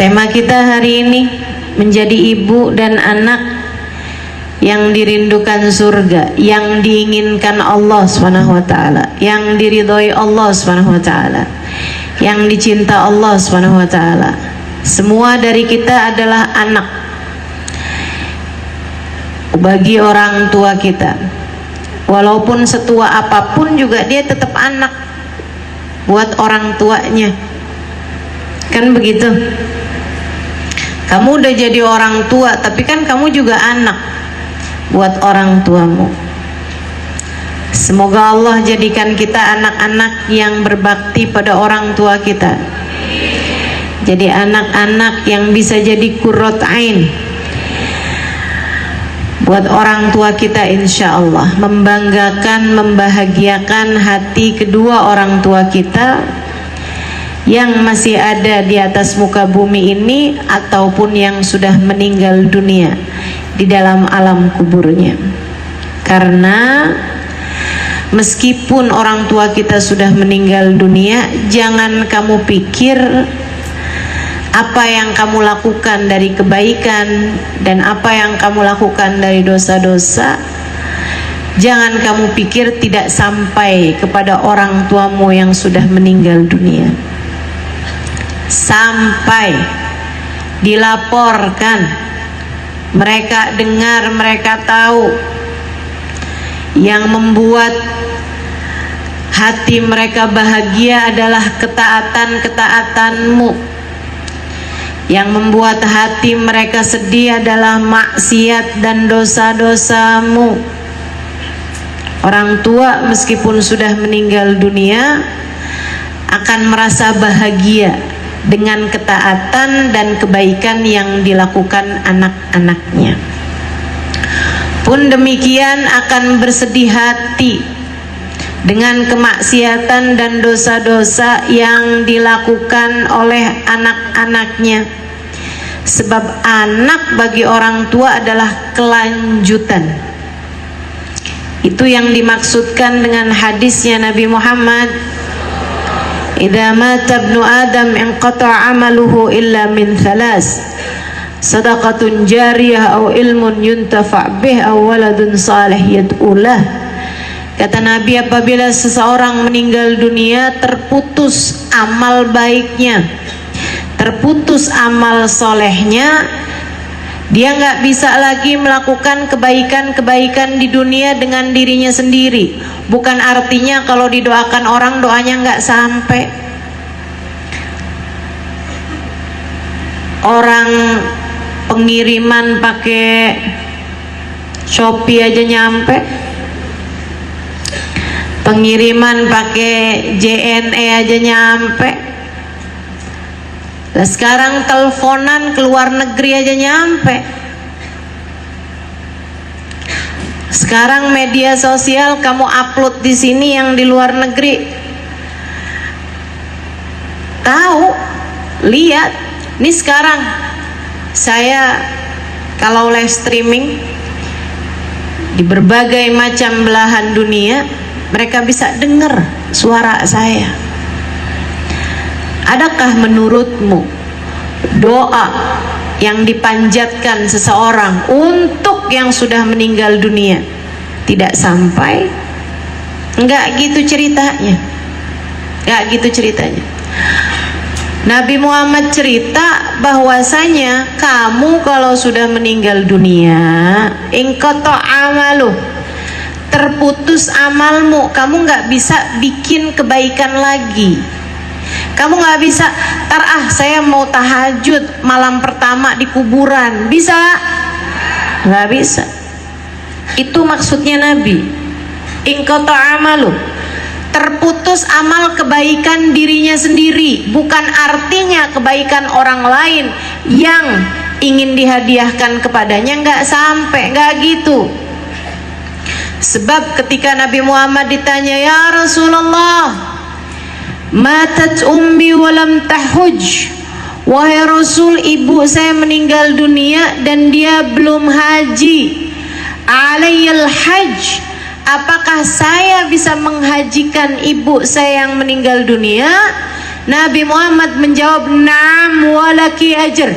Tema kita hari ini menjadi ibu dan anak yang dirindukan surga, yang diinginkan Allah SWT, yang diridhoi Allah SWT, yang dicinta Allah SWT. Semua dari kita adalah anak bagi orang tua kita. Walaupun setua apapun juga dia tetap anak buat orang tuanya. Kan begitu? Kamu udah jadi orang tua, tapi kan kamu juga anak buat orang tuamu. Semoga Allah jadikan kita anak-anak yang berbakti pada orang tua kita. Jadi anak-anak yang bisa jadi qurrat ain buat orang tua kita, insya Allah membanggakan, membahagiakan hati kedua orang tua kita yang masih ada di atas muka bumi ini ataupun yang sudah meninggal dunia di dalam alam kuburnya. Karena meskipun orang tua kita sudah meninggal dunia, jangan kamu pikir apa yang kamu lakukan dari kebaikan dan apa yang kamu lakukan dari dosa-dosa, jangan kamu pikir tidak sampai kepada orang tuamu yang sudah meninggal dunia. Sampai dilaporkan, mereka dengar, mereka tahu. Yang membuat hati mereka bahagia adalah ketaatan-ketaatanmu. Yang membuat hati mereka sedih adalah maksiat dan dosa-dosamu. Orang tua meskipun sudah meninggal dunia akan merasa bahagia dengan ketaatan dan kebaikan yang dilakukan anak-anaknya. Pun demikian akan bersedih hati dengan kemaksiatan dan dosa-dosa yang dilakukan oleh anak-anaknya. Sebab anak bagi orang tua adalah kelanjutan. Itu yang dimaksudkan dengan hadisnya Nabi Muhammad, idza mata ibnu adam inqata'a amaluhu illa min thalas, sadaqatun jariyah aw ilmun yuntafa' bih aw waladun salih yad'ulah. Kata Nabi, apabila seseorang meninggal dunia, terputus amal baiknya, terputus amal solehnya, dia nggak bisa lagi melakukan kebaikan-kebaikan di dunia dengan dirinya sendiri. Bukan artinya kalau didoakan orang doanya nggak sampai. Orang pengiriman pakai Shopee aja nyampe, pengiriman pakai JNE aja nyampe. Nah, sekarang teleponan ke luar negeri aja nyampe. Sekarang media sosial kamu upload di sini, yang di luar negeri tahu, lihat. Ini sekarang saya kalau live streaming di berbagai macam belahan dunia, mereka bisa dengar suara saya. Adakah menurutmu doa yang dipanjatkan seseorang untuk yang sudah meninggal dunia tidak sampai? Enggak gitu ceritanya. Enggak gitu ceritanya. Nabi Muhammad cerita bahwasanya kamu kalau sudah meninggal dunia, inqata amalu, terputus amalmu, kamu nggak bisa bikin kebaikan lagi. Kamu nggak bisa, saya mau tahajud malam pertama di kuburan, bisa? Nggak bisa. Itu maksudnya Nabi, inqata amalu, terputus amal kebaikan dirinya sendiri. Bukan artinya kebaikan orang lain yang ingin dihadiahkan kepadanya nggak sampai, nggak gitu. Sebab ketika Nabi Muhammad ditanya, ya Rasulullah, matat ummi walam tahuj, wahai Rasul, ibu saya meninggal dunia dan dia belum haji, alayyal hajj, apakah saya bisa menghajikan ibu saya yang meninggal dunia? Nabi Muhammad menjawab, "Na'am walaki ajr."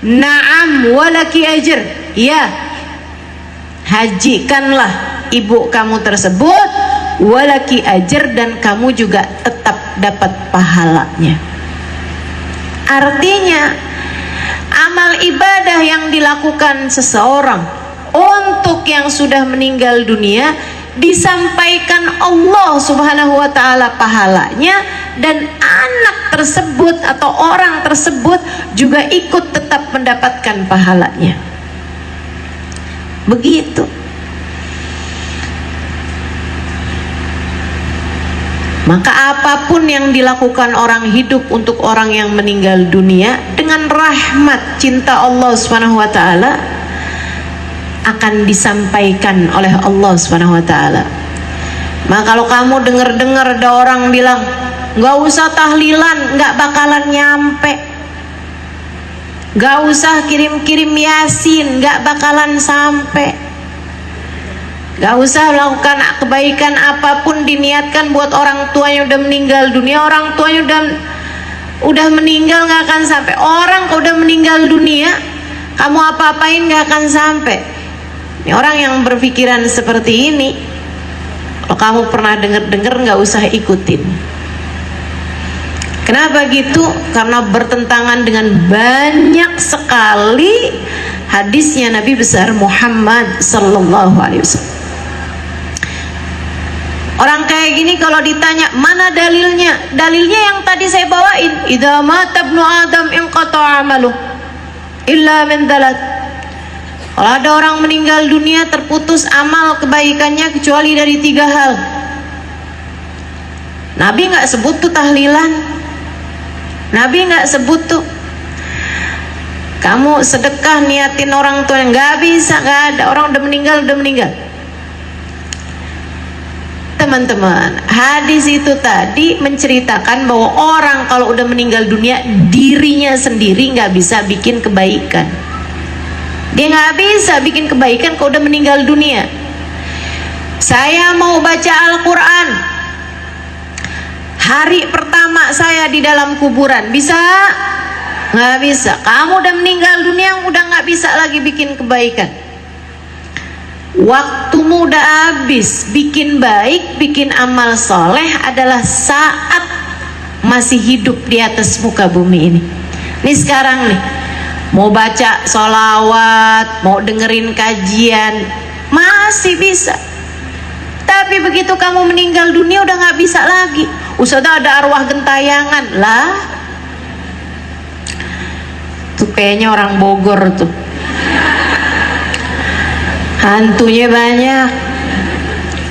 Na'am walaki ajr. Ya, hajikanlah ibu kamu tersebut, walaki ajr, dan kamu juga tetap dapat pahalanya. Artinya, amal ibadah yang dilakukan seseorang untuk yang sudah meninggal dunia disampaikan Allah Subhanahu wa ta'ala pahalanya, dan anak tersebut atau orang tersebut juga ikut tetap mendapatkan pahalanya. Begitu. Maka apapun yang dilakukan orang hidup untuk orang yang meninggal dunia, dengan rahmat cinta Allah Subhanahu wa ta'ala akan disampaikan oleh Allah Subhanahu wa ta'ala. Maka kalau kamu dengar-dengar ada orang bilang, "Gak usah tahlilan, gak bakalan nyampe. Gak usah kirim-kirim yasin, gak bakalan sampai. Gak usah melakukan kebaikan apapun diniatkan buat orang tuanya udah meninggal dunia, orang tuanya udah meninggal gak akan sampai." Orang kalau udah meninggal dunia, kamu apa-apain gak akan sampai. Ini orang yang berpikiran seperti ini, kalau kamu pernah dengar gak usah ikutin. Kenapa gitu? Karena bertentangan dengan banyak sekali hadisnya Nabi besar Muhammad sallallahu alaihi wasallam. Orang kayak gini kalau ditanya mana dalilnya, dalilnya yang tadi saya bawain, idza mata ibnu adam inqata'a amaluh illa min thalath. Kalau ada orang meninggal dunia, terputus amal kebaikannya kecuali dari 3 hal. Nabi nggak sebut tuh tahlilan, Nabi nggak sebut tuh kamu sedekah niatin orang tua, nggak bisa, nggak ada. Orang udah meninggal, udah meninggal. Teman-teman, hadis itu tadi menceritakan bahwa orang kalau udah meninggal dunia, dirinya sendiri nggak bisa bikin kebaikan. Dia nggak bisa bikin kebaikan kalau udah meninggal dunia. Saya mau baca Al-Quran, hari pertama saya di dalam kuburan, bisa? Nggak bisa. Kamu udah meninggal dunia, udah nggak bisa lagi bikin kebaikan. Waktumu udah habis. Bikin baik, bikin amal soleh adalah saat masih hidup di atas muka bumi ini. Nih sekarang nih, mau baca sholawat, mau dengerin kajian, masih bisa. Tapi begitu kamu meninggal dunia udah nggak bisa lagi. Ustazah ada arwah gentayangan lah. Tuh kayaknya orang Bogor tuh. Hantunya banyak.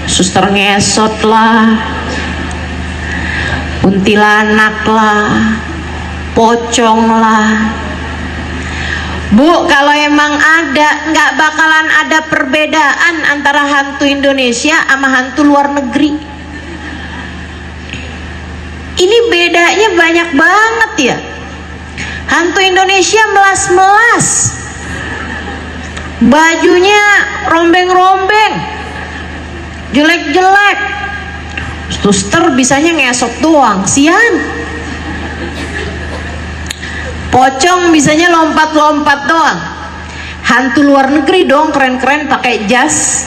Suster ngesot lah, kuntilanak lah, pocong lah. Bu, kalau emang ada, nggak bakalan ada perbedaan antara hantu Indonesia sama hantu luar negeri. Ini bedanya banyak banget ya. Hantu Indonesia melas-melas, bajunya rombeng-rombeng, jelek-jelek. Suster bisanya ngesot doang, sian. Pocong bisanya lompat-lompat doang. Hantu luar negeri dong, keren-keren pakai jas.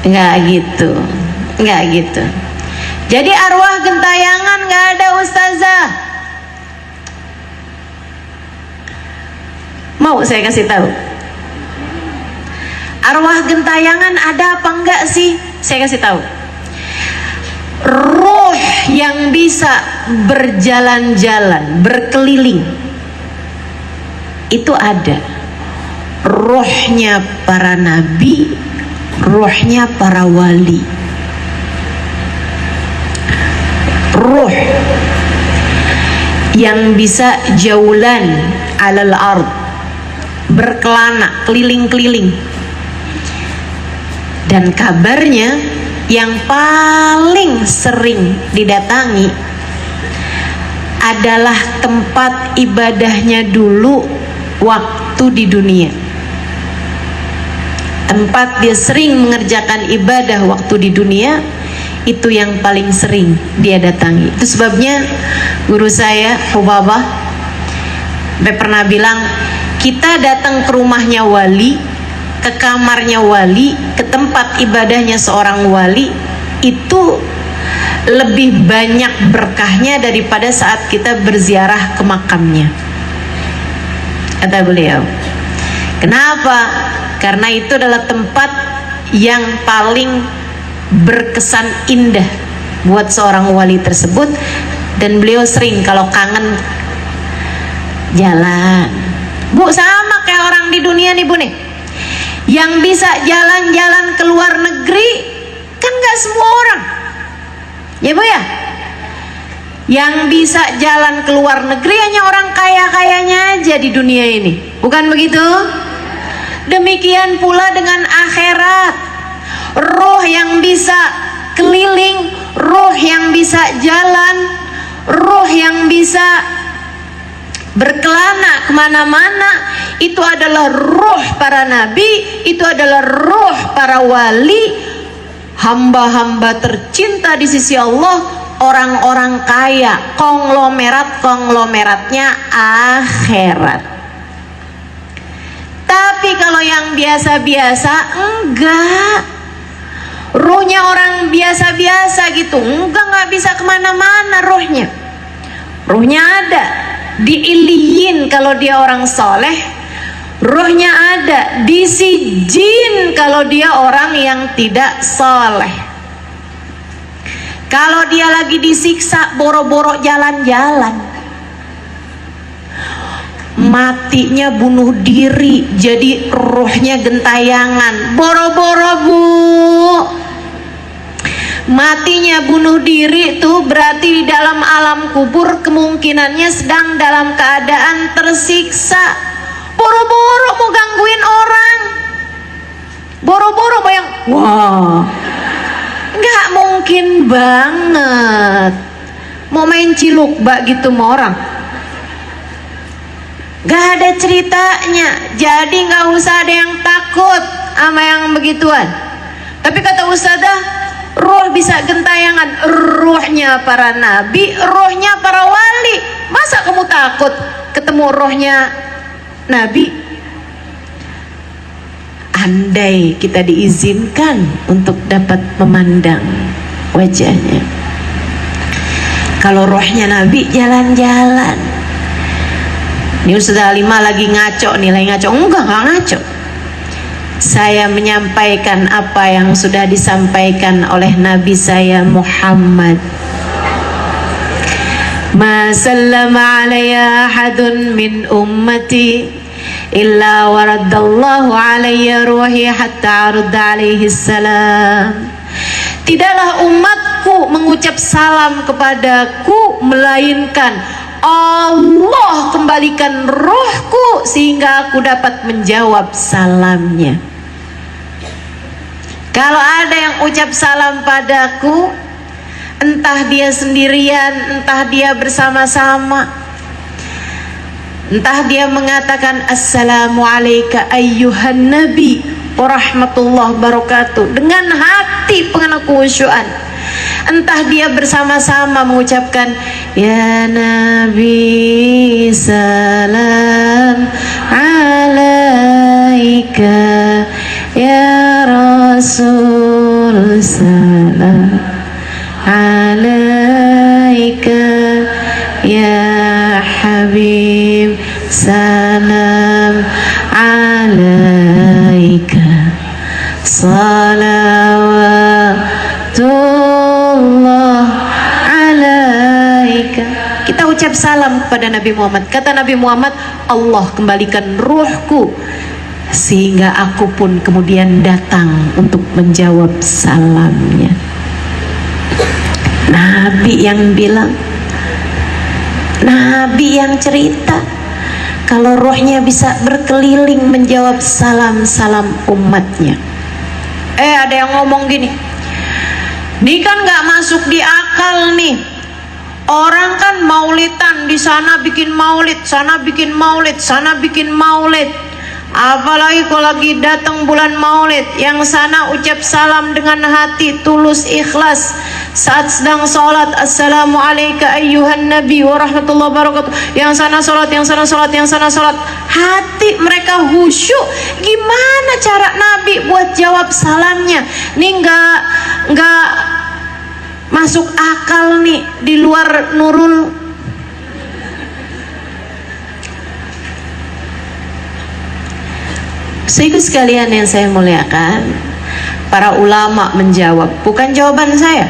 Nggak gitu, nggak gitu. Jadi arwah gentayangan nggak ada, ustazah. Mau saya kasih tahu, arwah gentayangan ada apa enggak sih? Saya kasih tahu. Ruh yang bisa berjalan-jalan, berkeliling, itu ada. Ruhnya para nabi, ruhnya para wali. Ruh yang bisa jaulan alal ard, berkelana, keliling-keliling. Dan kabarnya yang paling sering didatangi adalah tempat ibadahnya dulu waktu di dunia. Tempat dia sering mengerjakan ibadah waktu di dunia, itu yang paling sering dia datangi. Itu sebabnya guru saya Hubabah pernah bilang, kita datang ke rumahnya wali, ke kamarnya wali, ke tempat ibadahnya seorang wali, itu lebih banyak berkahnya daripada saat kita berziarah ke makamnya, kata beliau. Kenapa? Karena itu adalah tempat yang paling berkesan indah buat seorang wali tersebut. Dan beliau sering kalau kangen jalan, Bu, sama kayak orang di dunia nih Bu nih, yang bisa jalan-jalan ke luar negeri kan gak semua orang ya Bu ya. Yang bisa jalan ke luar negeri hanya orang kaya-kayanya aja di dunia ini, bukan begitu? Demikian pula dengan akhirat. Roh yang bisa keliling, roh yang bisa jalan, roh yang bisa berkelana kemana-mana, itu adalah roh para nabi, itu adalah roh para wali, hamba-hamba tercinta di sisi Allah, orang-orang kaya, konglomeratnya akhirat. Tapi kalau yang biasa-biasa enggak, rohnya orang biasa-biasa gitu, enggak bisa kemana-mana rohnya. Rohnya ada di iliyin kalau dia orang soleh, rohnya ada di sijin kalau dia orang yang tidak soleh. Kalau dia lagi disiksa, boro-boro jalan-jalan, matinya bunuh diri, jadi rohnya gentayangan, boro-boro Bu. Matinya bunuh diri tuh berarti di dalam alam kubur kemungkinannya sedang dalam keadaan tersiksa. Boro-boro mau gangguin orang, boro-boro mau yang wah, nggak mungkin banget mau main ciluk-bak gitu sama orang. Gak ada ceritanya. Jadi gak usah ada yang takut sama yang begituan. Tapi kata Ustazah, roh bisa gentayangan. Rohnya para nabi, rohnya para wali. Masa kamu takut ketemu rohnya nabi? Andai kita diizinkan untuk dapat memandang wajahnya. Kalau rohnya nabi jalan-jalan. Ini Ustazah Halimah lagi ngaco, nilai ngaco. Enggak ngaco. Saya menyampaikan apa yang sudah disampaikan oleh Nabi saya Muhammad. Ma sallama alayya ahadun min ummati illa waradallahu alayya ruhi hatta arudda alaihi salam. Tidaklah umatku mengucap salam kepadaku melainkan Allah kembalikan rohku sehingga aku dapat menjawab salamnya. Kalau ada yang ucap salam padaku, entah dia sendirian, entah dia bersama-sama, entah dia mengatakan assalamualaikum ayyuhan nabi warahmatullahi wabarakatuh dengan hati penuh khusyuan, entah dia bersama-sama mengucapkan ya Nabi salam alaika, ya Rasul salam alaika, ya Habib salam alaika, salawatullah alaika. Kita ucap salam kepada Nabi Muhammad. Kata Nabi Muhammad, Allah kembalikan ruhku sehingga aku pun kemudian datang untuk menjawab salamnya. Nabi yang bilang, Nabi yang cerita kalau rohnya bisa berkeliling menjawab salam-salam umatnya. Ada yang ngomong gini, ini kan nggak masuk di akal nih. Orang kan maulidan di sana bikin maulid, sana bikin maulid, sana bikin maulid. Apalagi kalau lagi datang bulan maulid, yang sana ucap salam dengan hati tulus ikhlas, saat sedang sholat, assalamualaikum ayyuhan nabi wa rahmatullahi wabarakatuh, yang sana sholat, yang sana sholat, yang sana sholat, hati mereka khusyuk. Gimana cara Nabi buat jawab salamnya? Nih nggak masuk akal nih, di luar nurul. Saudara sekalian yang saya muliakan, para ulama menjawab, bukan jawaban saya.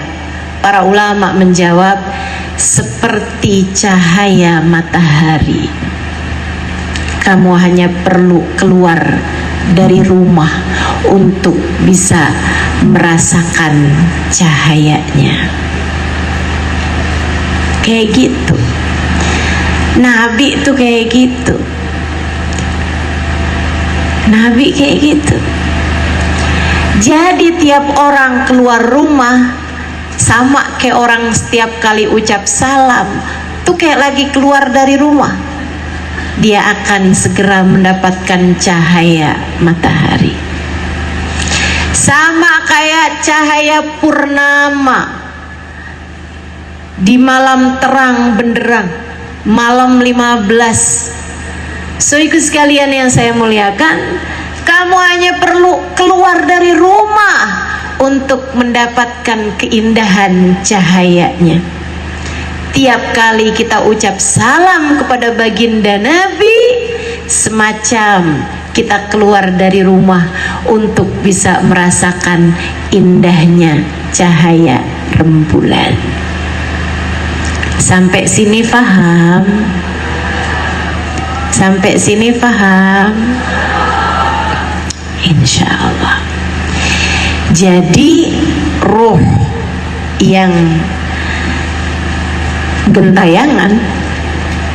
Para ulama menjawab, seperti cahaya matahari. Kamu hanya perlu keluar dari rumah untuk bisa merasakan cahayanya. Kayak gitu. Nabi tuh kayak gitu. Nabi kayak gitu. Jadi tiap orang keluar rumah sama kayak orang setiap kali ucap salam tuh kayak lagi keluar dari rumah. Dia akan segera mendapatkan cahaya matahari. Sama kayak cahaya purnama di malam terang benderang, malam 15. Saudara sekalian yang saya muliakan, kamu hanya perlu keluar dari rumah untuk mendapatkan keindahan cahayanya. Tiap kali kita ucap salam kepada baginda Nabi, semacam kita keluar dari rumah untuk bisa merasakan indahnya cahaya rembulan. Sampai sini paham? Sampai sini paham? Insya Allah. Jadi ruh yang gentayangan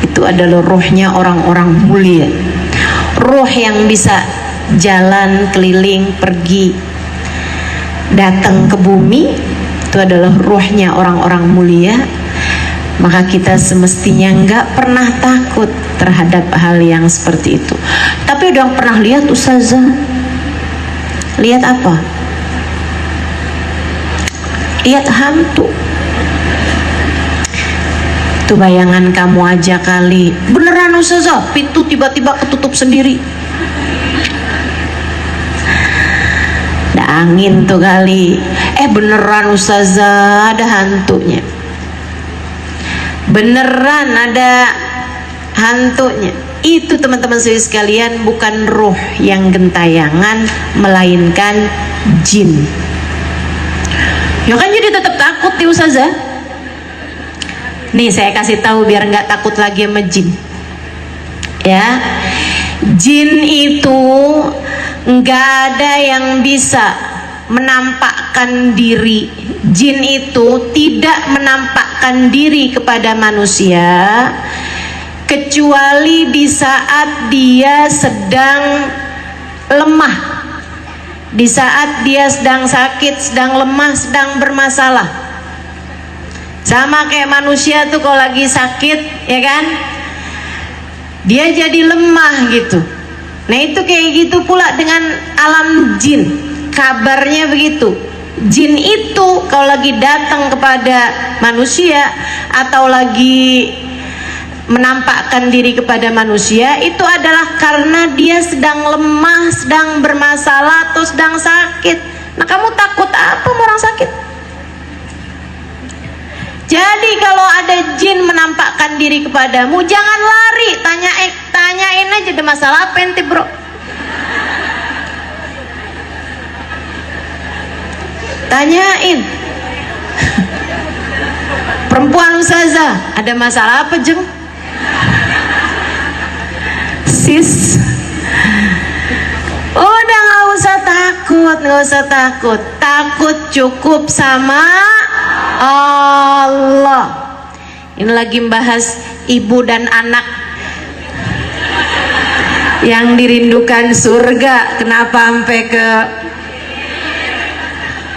itu adalah ruhnya orang-orang mulia. Ruh yang bisa jalan keliling, pergi, datang ke bumi, itu adalah ruhnya orang-orang mulia. Maka kita semestinya nggak pernah takut terhadap hal yang seperti itu. Tapi udah pernah lihat Ustazah? Lihat apa? Lihat hantu. Itu bayangan kamu aja kali. Beneran Ustazah, pintu tiba-tiba ketutup sendiri. Ada angin tuh kali. Beneran Ustazah, ada hantunya. Beneran ada hantunya. Itu teman-teman saya sekalian bukan ruh yang gentayangan, melainkan jin. Ya kan jadi tetap takut ya Ustazah. Nih saya kasih tahu biar nggak takut lagi sama jin. Ya, jin itu nggak ada yang bisa menampakkan diri. Jin itu tidak menampakkan diri kepada manusia kecuali di saat dia sedang lemah, di saat dia sedang sakit, sedang lemah, sedang bermasalah. Sama kayak manusia tuh kalau lagi sakit, ya kan, dia jadi lemah gitu. Nah itu kayak gitu pula dengan alam jin. Kabarnya begitu. Jin itu kalau lagi datang kepada manusia atau lagi menampakkan diri kepada manusia, itu adalah karena dia sedang lemah, sedang bermasalah, atau sedang sakit. Nah kamu takut apa sama orang sakit? Jadi kalau ada jin menampakkan diri kepadamu, jangan lari, tanyain aja, ada masalah apa ente bro? Tanyain. Perempuan Ustazah, ada masalah apa jeng? Sis, udah nggak usah takut, nggak usah takut. Takut cukup sama Allah. Ini lagi membahas ibu dan anak yang dirindukan surga. Kenapa sampai ke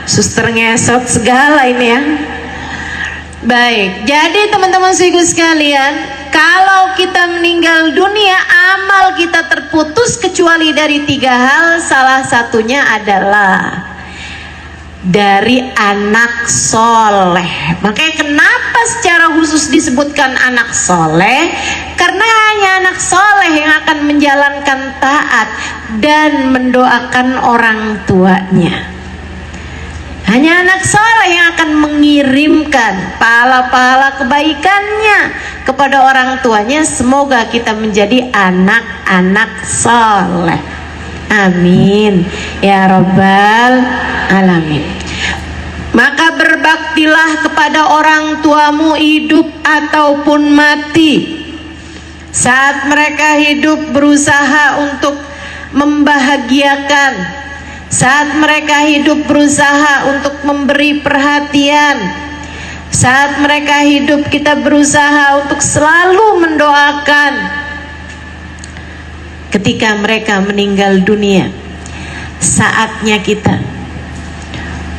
suster ngesot segala ini ya. Baik, jadi teman-teman sekalian, kalau kita meninggal dunia, amal kita terputus kecuali dari 3 hal. Salah satunya adalah dari anak soleh. Makanya kenapa secara khusus disebutkan anak soleh? Karena hanya anak soleh yang akan menjalankan taat dan mendoakan orang tuanya. Hanya anak soleh yang akan mengirimkan pahala-pahala kebaikannya kepada orang tuanya. Semoga kita menjadi anak-anak soleh. Amin ya Rabbal Alamin. Maka berbaktilah kepada orang tuamu hidup ataupun mati. Saat mereka hidup berusaha untuk membahagiakan, saat mereka hidup berusaha untuk memberi perhatian, saat mereka hidup kita berusaha untuk selalu mendoakan. Ketika mereka meninggal dunia, saatnya kita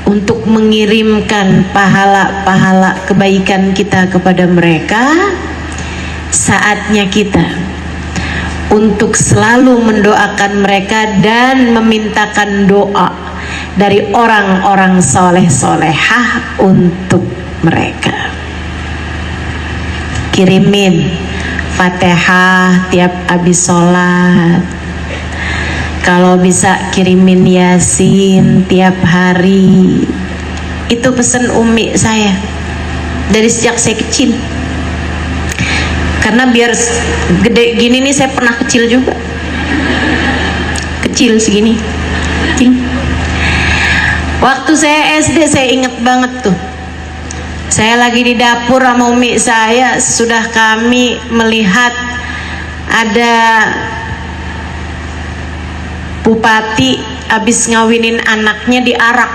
untuk mengirimkan pahala-pahala kebaikan kita kepada mereka. Saatnya kita untuk selalu mendoakan mereka dan memintakan doa dari orang-orang soleh-solehah untuk mereka. Kirimin Fatihah tiap habis sholat. Kalau bisa kirimin Yasin tiap hari. Itu pesan umi saya dari sejak saya kecil. Karena biar gede gini nih, saya pernah kecil juga. Kecil segini. Waktu saya SD saya inget banget tuh. Saya lagi di dapur sama umi saya, sudah kami melihat ada bupati habis ngawinin anaknya diarak.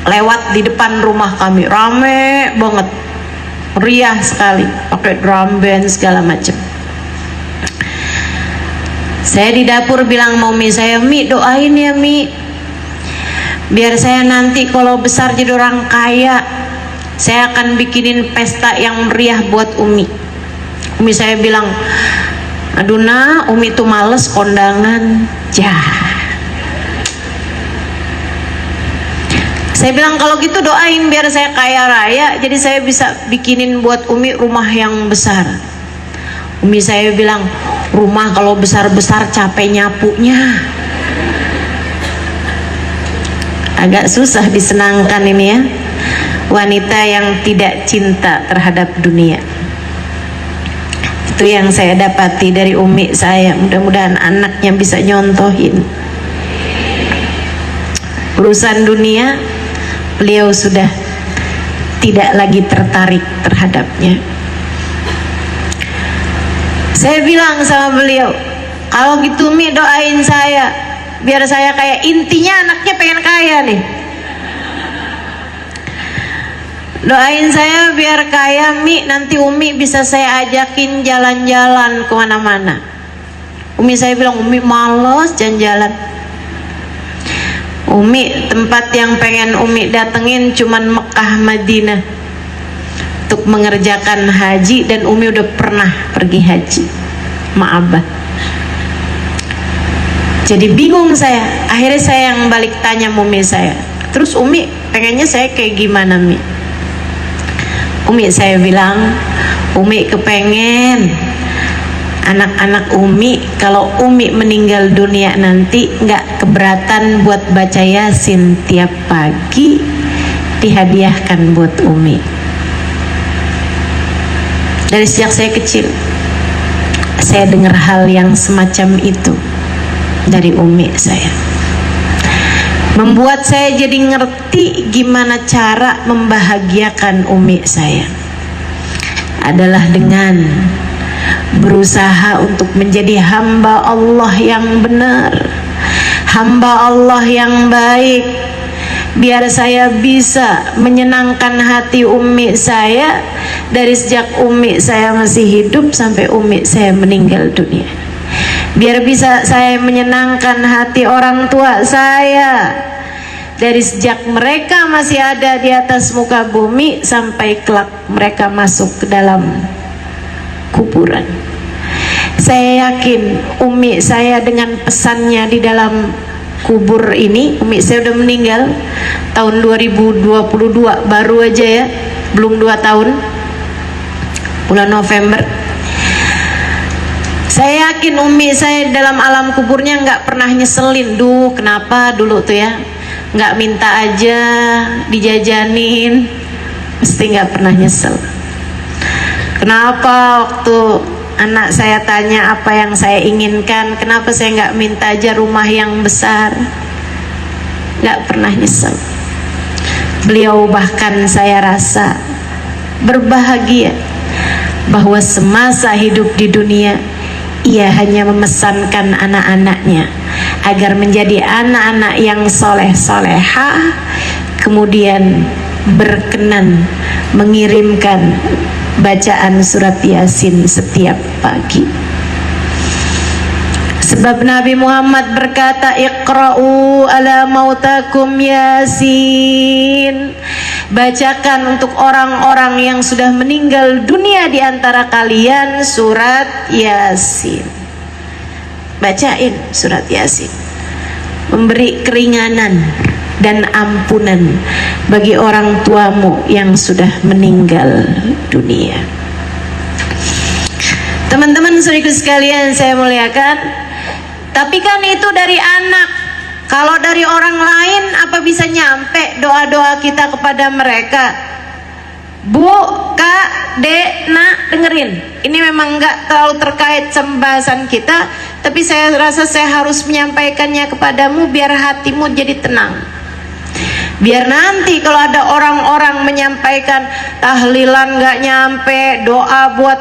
Lewat di depan rumah kami, rame banget, riah sekali, pakai drum band segala macam. Saya di dapur bilang sama umi saya, "Mi, doain ya Mi, biar saya nanti kalau besar jadi orang kaya, saya akan bikinin pesta yang meriah buat Umi." Umi saya bilang, "Aduh nak, Umi tuh males kondangan." Saya bilang, "Kalau gitu doain biar saya kaya raya, jadi saya bisa bikinin buat Umi rumah yang besar." Umi saya bilang, "Rumah kalau besar-besar capek nyapunya." Agak susah disenangkan ini ya, wanita yang tidak cinta terhadap dunia. Itu yang saya dapati dari umi saya. Mudah-mudahan anaknya bisa nyontohin. Urusan dunia beliau sudah tidak lagi tertarik terhadapnya. Saya bilang sama beliau, "Kalau gitu Mi doain saya biar saya kaya." Intinya anaknya pengen kaya nih. "Doain saya biar kaya Mi, nanti Umi bisa saya ajakin jalan-jalan kemana-mana." Umi saya bilang, "Umi males jalan-jalan. Umi tempat yang pengen Umi datengin cuman Mekah Madinah untuk mengerjakan haji, dan Umi udah pernah pergi haji sama Abah." Jadi bingung saya. Akhirnya saya yang balik tanya Umi saya, "Terus Umi pengennya saya kayak gimana Mi?" Umi saya bilang, "Umi kepengen anak-anak Umi kalau Umi meninggal dunia nanti nggak keberatan buat baca Yasin tiap pagi, dihadiahkan buat Umi." Dari sejak saya kecil saya dengar hal yang semacam itu dari umi saya, membuat saya jadi ngerti gimana cara membahagiakan umi saya adalah dengan berusaha untuk menjadi hamba Allah yang benar, hamba Allah yang baik, biar saya bisa menyenangkan hati umi saya dari sejak umi saya masih hidup sampai umi saya meninggal dunia. Biar bisa saya menyenangkan hati orang tua saya dari sejak mereka masih ada di atas muka bumi sampai kelak mereka masuk ke dalam kuburan. Saya yakin umi saya dengan pesannya di dalam kubur ini. Umi saya udah meninggal tahun 2022, baru aja ya, belum 2 tahun, bulan November. Saya yakin umi saya dalam alam kuburnya nggak pernah nyeselin, duh kenapa dulu tuh ya nggak minta aja dijajanin, mesti nggak pernah nyesel. Kenapa waktu anak saya tanya apa yang saya inginkan, kenapa saya nggak minta aja rumah yang besar, nggak pernah nyesel. Beliau bahkan saya rasa berbahagia bahwa semasa hidup di dunia ia hanya memesankan anak-anaknya agar menjadi anak-anak yang soleh-solehah, kemudian berkenan mengirimkan bacaan surat Yasin setiap pagi. Sebab Nabi Muhammad berkata, Iqra'u ala mautakum Yasin. Bacakan untuk orang-orang yang sudah meninggal dunia di antara kalian surat Yasin. Bacain surat Yasin, memberi keringanan dan ampunan bagi orang tuamu yang sudah meninggal dunia. Teman-teman saudaraku sekalian saya muliakan, tapi kan itu dari anak. Kalau dari orang lain apa bisa nyampe doa-doa kita kepada mereka? Bu, Kak, Dek, Nak, dengerin. Ini memang nggak terlalu terkait pembahasan kita, tapi saya rasa saya harus menyampaikannya kepadamu biar hatimu jadi tenang. Biar nanti kalau ada orang-orang menyampaikan tahlilan nggak nyampe, doa buat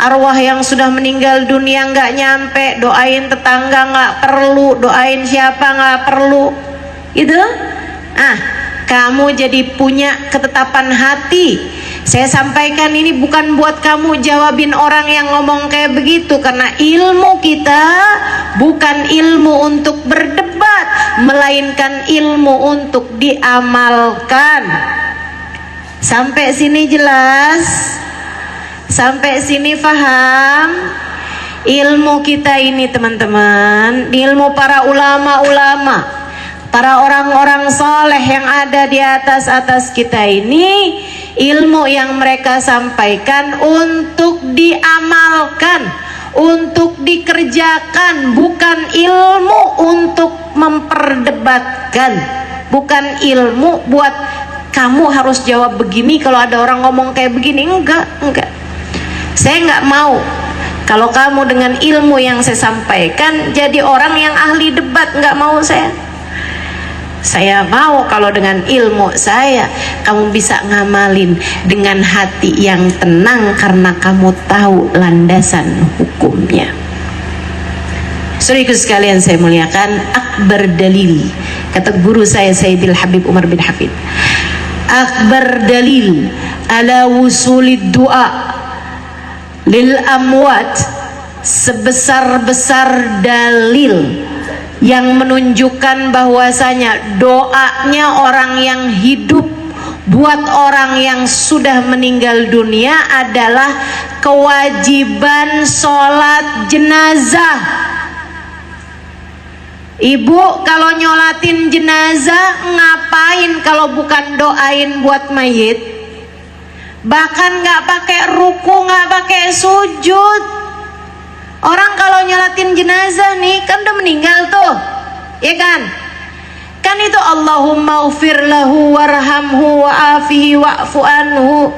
arwah yang sudah meninggal dunia nggak nyampe, doain tetangga nggak perlu, doain siapa nggak perlu, gitu. Kamu jadi punya ketetapan hati. Saya sampaikan ini bukan buat kamu jawabin orang yang ngomong kayak begitu, karena ilmu kita bukan ilmu untuk berdebat, melainkan ilmu untuk diamalkan. Sampai sini jelas? Sampai sini paham? Ilmu kita ini teman-teman, ilmu para ulama-ulama, para orang-orang soleh yang ada di atas kita ini, ilmu yang mereka sampaikan untuk diamalkan, untuk dikerjakan, bukan ilmu untuk memperdebatkan, bukan ilmu buat kamu harus jawab begini kalau ada orang ngomong kayak begini. Enggak. Saya nggak mau kalau kamu dengan ilmu yang saya sampaikan jadi orang yang ahli debat, nggak mau saya. Saya mau kalau dengan ilmu saya kamu bisa ngamalin dengan hati yang tenang karena kamu tahu landasan hukumnya. Saudaraku sekalian saya muliakan, akbar dalil, kata guru saya Sayyidil Habib Umar bin Hafid, akbar dalil ala wusulid du'a lil amwat, sebesar-besar dalil yang menunjukkan bahwasanya doanya orang yang hidup buat orang yang sudah meninggal dunia adalah kewajiban sholat jenazah. Ibu kalau nyolatin jenazah ngapain kalau bukan doain buat mayit? Bahkan nggak pakai ruku, nggak pakai sujud. Orang kalau nyolatin jenazah nih kan udah meninggal tuh, ya kan? Kan itu Allahumma ufir lahu warhamhu wa'afihi wa'fu anhu.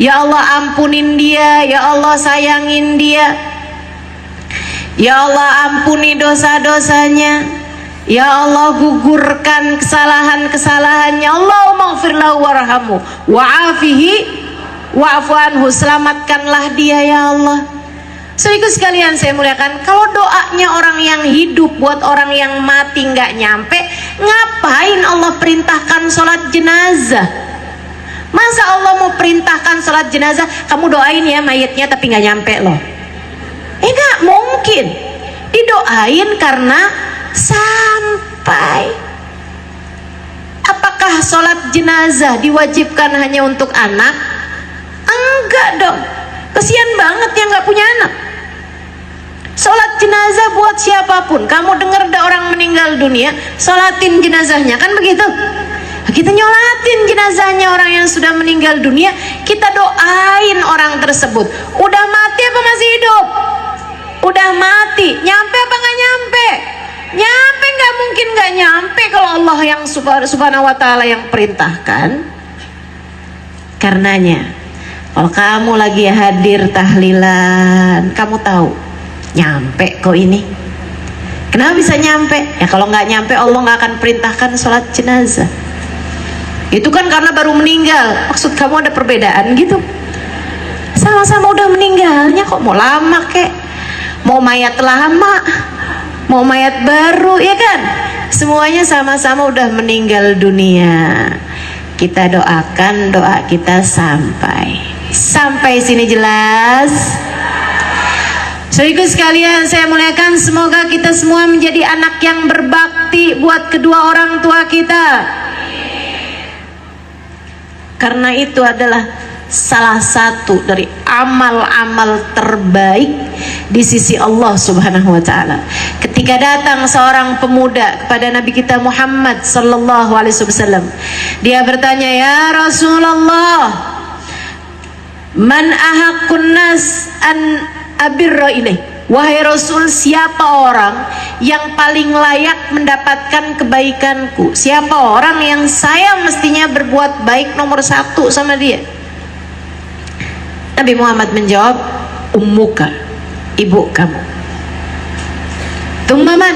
Ya Allah ampunin dia, ya Allah sayangin dia, ya Allah ampuni dosa-dosanya, ya Allah gugurkan kesalahan-kesalahannya. Allahumma ufir lahu warhamhu wa'afihi wa'fu anhu, selamatkanlah dia ya Allah. Saudaraku sekalian saya muliakan, kalau doanya orang yang hidup buat orang yang mati nggak nyampe, ngapain Allah perintahkan sholat jenazah? Masa Allah mau perintahkan sholat jenazah, kamu doain ya mayatnya tapi nggak nyampe loh? Nggak mungkin. Didoain karena sampai. Apakah sholat jenazah diwajibkan hanya untuk anak? Enggak dong. Kesian banget yang nggak punya anak. Sholat jenazah buat siapapun. Kamu dengar ada orang meninggal dunia, sholatin jenazahnya, kan begitu? Kita nyolatin jenazahnya orang yang sudah meninggal dunia, kita doain orang tersebut. Udah mati apa masih hidup? Udah mati. Nyampe apa nggak nyampe? Nyampe, nggak mungkin nggak nyampe kalau Allah yang subhanahu wa ta'ala yang perintahkan. Karenanya kalau kamu lagi hadir tahlilan, kamu tahu nyampe kok ini. Kenapa bisa nyampe? Ya kalau nggak nyampe Allah nggak akan perintahkan sholat jenazah. Itu kan karena baru meninggal. Maksud kamu ada perbedaan gitu? Sama-sama udah meninggalnya kok mau lama kek? Mau mayat lama, mau mayat baru, ya kan? Semuanya sama-sama udah meninggal dunia. Kita doakan, doa kita sampai sini jelas? Saudaraku sekalian, saya muliakan, semoga kita semua menjadi anak yang berbakti buat kedua orang tua kita. Karena itu adalah salah satu dari amal-amal terbaik di sisi Allah Subhanahu wa ta'ala. Ketika datang seorang pemuda kepada Nabi kita Muhammad sallallahu alaihi wasallam, dia bertanya, "Ya Rasulullah, man ahaqqun nas an abirra ilaih?" Wahai Rasul, siapa orang yang paling layak mendapatkan kebaikanku? Siapa orang yang saya mestinya berbuat baik nomor satu sama dia? Nabi Muhammad menjawab, ummuka, ibu kamu. Tummaman,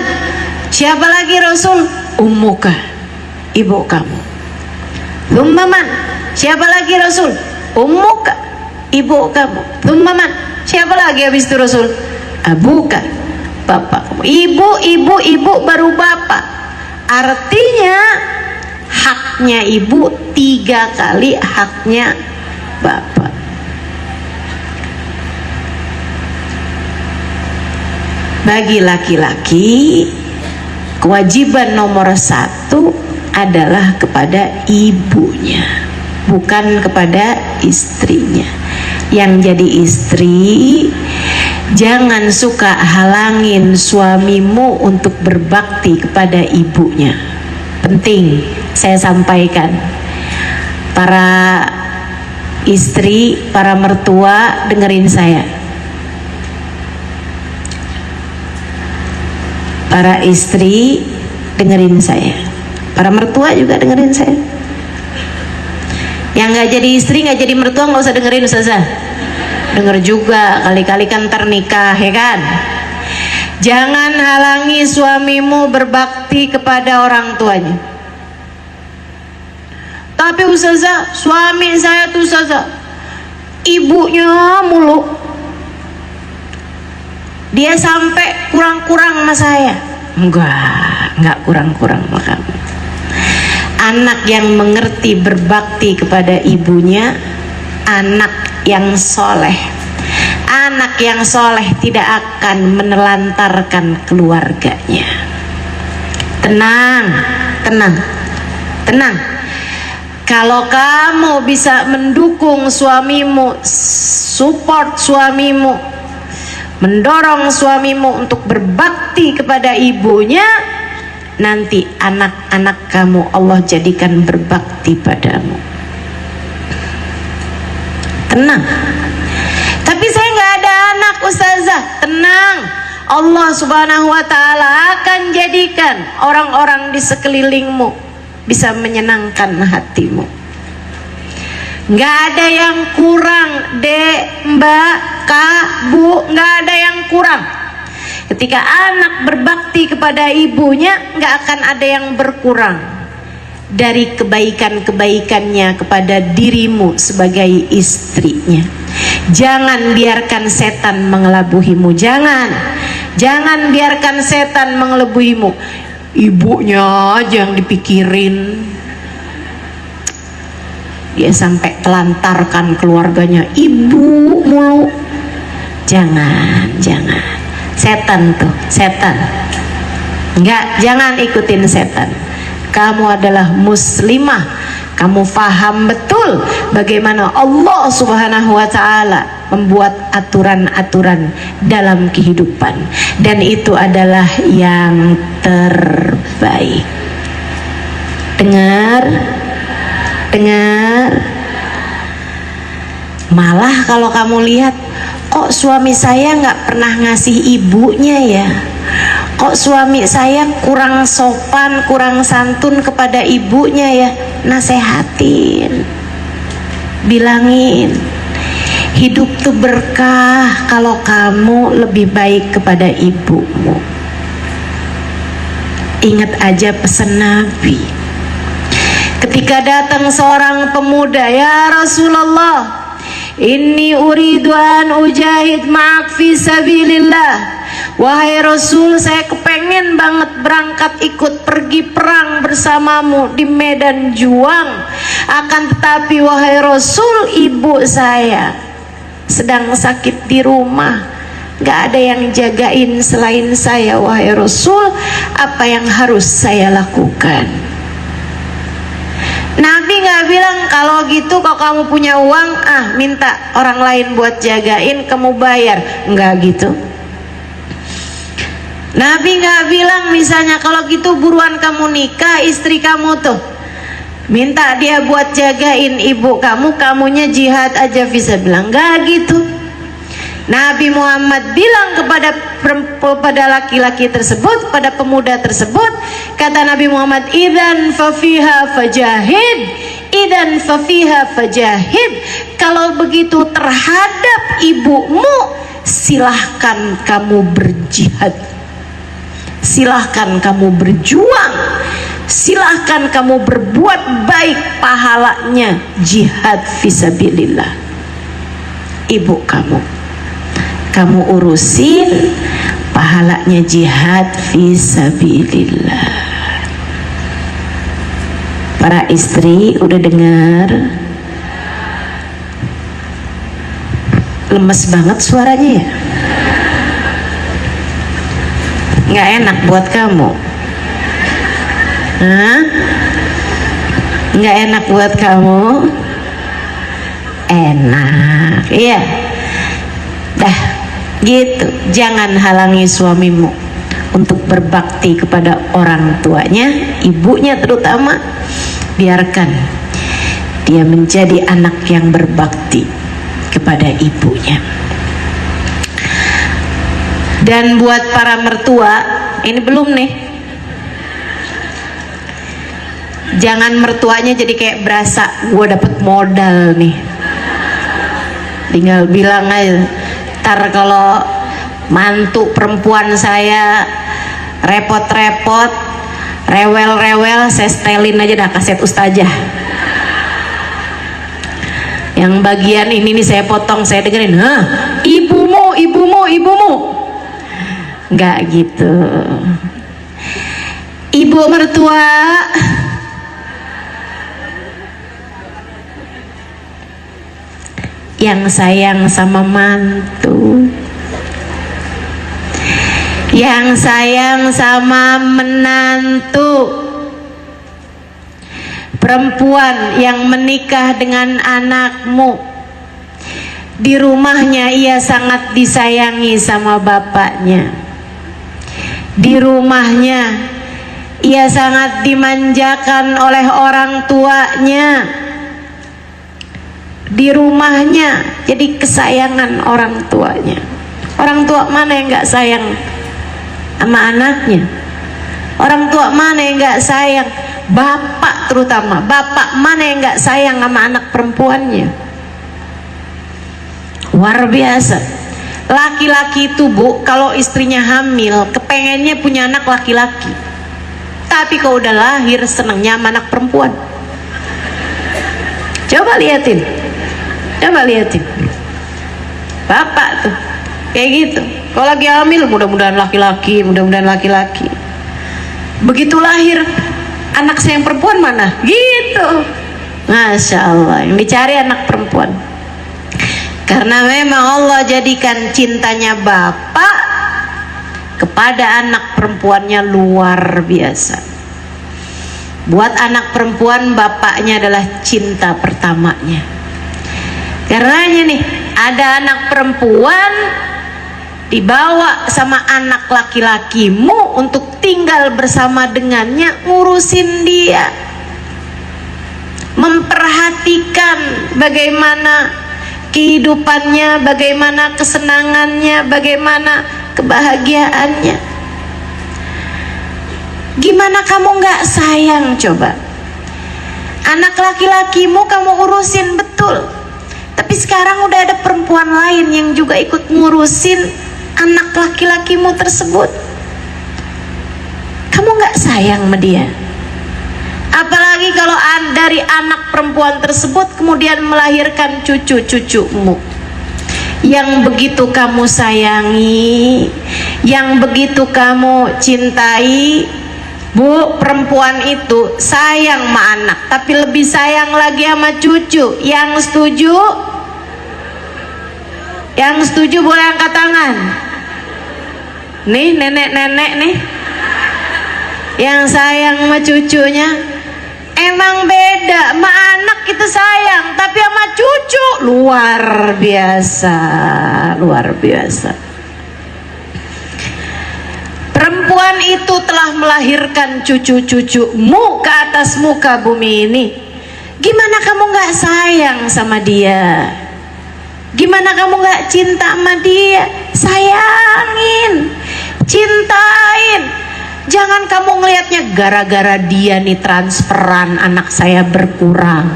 siapa lagi Rasul? Ummuka, ibu kamu. Tummaman, siapa lagi Rasul? Ummuka, ibu kamu. Tummaman, siapa lagi habis itu Rasul? Abuka, bapak kamu. Ibu baru bapak. Artinya haknya ibu 3 kali haknya bapak. Bagi laki-laki, kewajiban nomor 1 adalah kepada ibunya, bukan kepada istrinya. Yang jadi istri, jangan suka halangin suamimu untuk berbakti kepada ibunya. Penting saya sampaikan, para istri, para mertua, dengerin saya. Para istri, dengerin saya. Para mertua juga dengerin saya. Yang nggak jadi istri, nggak jadi mertua, nggak usah dengerin Ustazah. Denger juga, kali-kali kan ternikah, ya kan? Jangan halangi suamimu berbakti kepada orang tuanya. Tapi Ustazah, suami saya tuh Ustazah, ibunya mulu. Dia sampai kurang-kurang sama saya. Enggak kurang-kurang sama kamu. Anak yang mengerti berbakti kepada ibunya, anak yang soleh. Anak yang soleh tidak akan menelantarkan keluarganya. Tenang. Kalau kamu bisa mendukung suamimu, support suamimu, mendorong suamimu untuk berbakti kepada ibunya, nanti anak-anak kamu Allah jadikan berbakti padamu. Tenang. Tapi saya nggak ada anak Ustazah. Tenang, Allah Subhanahu wa ta'ala akan jadikan orang-orang di sekelilingmu bisa menyenangkan hatimu. Nggak ada yang kurang, Dek, Mbak, Kak, Bu, nggak ada yang kurang. Ketika anak berbakti kepada ibunya, nggak akan ada yang berkurang dari kebaikan-kebaikannya kepada dirimu sebagai istrinya. Jangan biarkan setan mengelabuhimu. Jangan biarkan setan mengelabuhimu. Ibunya aja yang dipikirin, dia sampai telantarkan keluarganya, ibu mulu. Jangan. Setan tuh, setan. Enggak, jangan ikutin setan. Kamu adalah muslimah, kamu faham betul bagaimana Allah Subhanahu wa Ta'ala membuat aturan-aturan dalam kehidupan, dan itu adalah yang terbaik. Dengar, dengar. Malah kalau kamu lihat, kok suami saya nggak pernah ngasih ibunya ya, kok suami saya kurang sopan, kurang santun kepada ibunya ya. Nasehatin, bilangin, hidup tuh berkah kalau kamu lebih baik kepada ibumu. Ingat aja pesan Nabi ketika datang seorang pemuda, ya Rasulullah, inni uridu an ujahid ma'ak fi sabilillah. Wahai Rasul, saya kepengen banget berangkat ikut pergi perang bersamamu di medan juang. Akan tetapi wahai Rasul, ibu saya sedang sakit di rumah, gak ada yang jagain selain saya. Wahai Rasul, apa yang harus saya lakukan? Nabi nggak bilang kalau gitu kalau kamu punya uang, minta orang lain buat jagain, kamu bayar. Nggak gitu. Nabi nggak bilang misalnya kalau gitu buruan kamu nikah, istri kamu tuh minta dia buat jagain ibu kamu, kamunya jihad aja fisabilillah. Nggak gitu. Nabi Muhammad bilang kepada laki-laki tersebut, pada pemuda tersebut, kata Nabi Muhammad, idzan fafiha fajahid, idzan fafiha fajahid. Kalau begitu terhadap ibumu, silahkan kamu berjihad, silahkan kamu berjuang, silahkan kamu berbuat baik, pahalanya jihad fisabilillah. Ibu kamu urusin, pahalanya jihad fisabilillah. Para istri udah dengar? Lemes banget suaranya ya, nggak enak buat kamu. Nggak enak buat kamu? Enak, iya. Dah gitu, jangan halangi suamimu untuk berbakti kepada orang tuanya, ibunya terutama. Biarkan dia menjadi anak yang berbakti kepada ibunya. Dan buat para mertua, ini belum nih, jangan mertuanya jadi kayak berasa gue dapet modal nih, tinggal bilang aja, ntar kalau mantu perempuan saya repot-repot, rewel-rewel, saya setelin aja dah kaset ustazah. Yang bagian ini nih saya potong, saya dengerin, ibumu, ibumu, ibumu. Nggak gitu. Ibu mertua yang sayang sama mantu, yang sayang sama menantu, perempuan yang menikah dengan anakmu, di rumahnya ia sangat disayangi sama bapaknya, di rumahnya ia sangat dimanjakan oleh orang tuanya, di rumahnya jadi kesayangan orang tuanya. Orang tua mana yang gak sayang sama anaknya? Orang tua mana yang gak sayang? Bapak terutama, bapak mana yang gak sayang sama anak perempuannya? Luar biasa. Laki-laki itu bu, kalau istrinya hamil kepengennya punya anak laki-laki, tapi kalau udah lahir senangnya sama anak perempuan. Coba liatin, coba liatin bapak tuh kayak gitu. Kalau lagi hamil mudah-mudahan laki-laki, mudah-mudahan laki-laki. Begitu lahir anak saya yang perempuan mana gitu, Masya Allah, yang dicari anak perempuan. Karena memang Allah jadikan cintanya bapak kepada anak perempuannya luar biasa. Buat anak perempuan, bapaknya adalah cinta pertamanya. Karenanya nih, ada anak perempuan dibawa sama anak laki-lakimu untuk tinggal bersama dengannya, ngurusin dia, memperhatikan bagaimana kehidupannya, bagaimana kesenangannya, bagaimana kebahagiaannya. Gimana kamu nggak sayang coba? Anak laki-lakimu kamu urusin betul, tapi sekarang udah ada perempuan lain yang juga ikut ngurusin anak laki-lakimu tersebut. Kamu nggak sayang sama dia? Apalagi kalau dari anak perempuan tersebut kemudian melahirkan cucu-cucumu yang begitu kamu sayangi, yang begitu kamu cintai. Bu, perempuan itu sayang sama anak, tapi lebih sayang lagi sama cucu. Yang setuju? Yang setuju boleh angkat tangan. Nih, nenek-nenek nih, yang sayang sama cucunya. Emang beda, sama anak kita sayang, tapi sama cucu luar biasa, luar biasa. Perempuan itu telah melahirkan cucu-cucumu ke atas muka bumi ini. Gimana kamu gak sayang sama dia? Gimana kamu gak cinta sama dia? Sayangin, cintain. Jangan kamu ngelihatnya gara-gara dia nih transferan anak saya berkurang.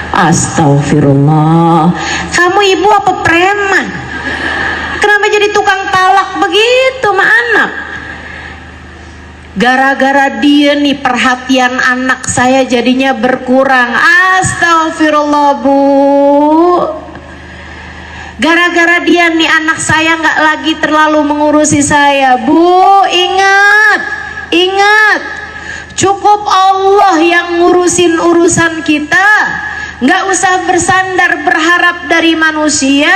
Astagfirullah. Kamu ibu apa preman? Kenapa jadi tukang talak begitu sama anak? Gara-gara dia nih perhatian anak saya jadinya berkurang. Astagfirullah, Bu. Gara-gara dia nih anak saya nggak lagi terlalu mengurusi saya. Bu, ingat, ingat, cukup Allah yang ngurusin urusan kita. Nggak usah bersandar berharap dari manusia.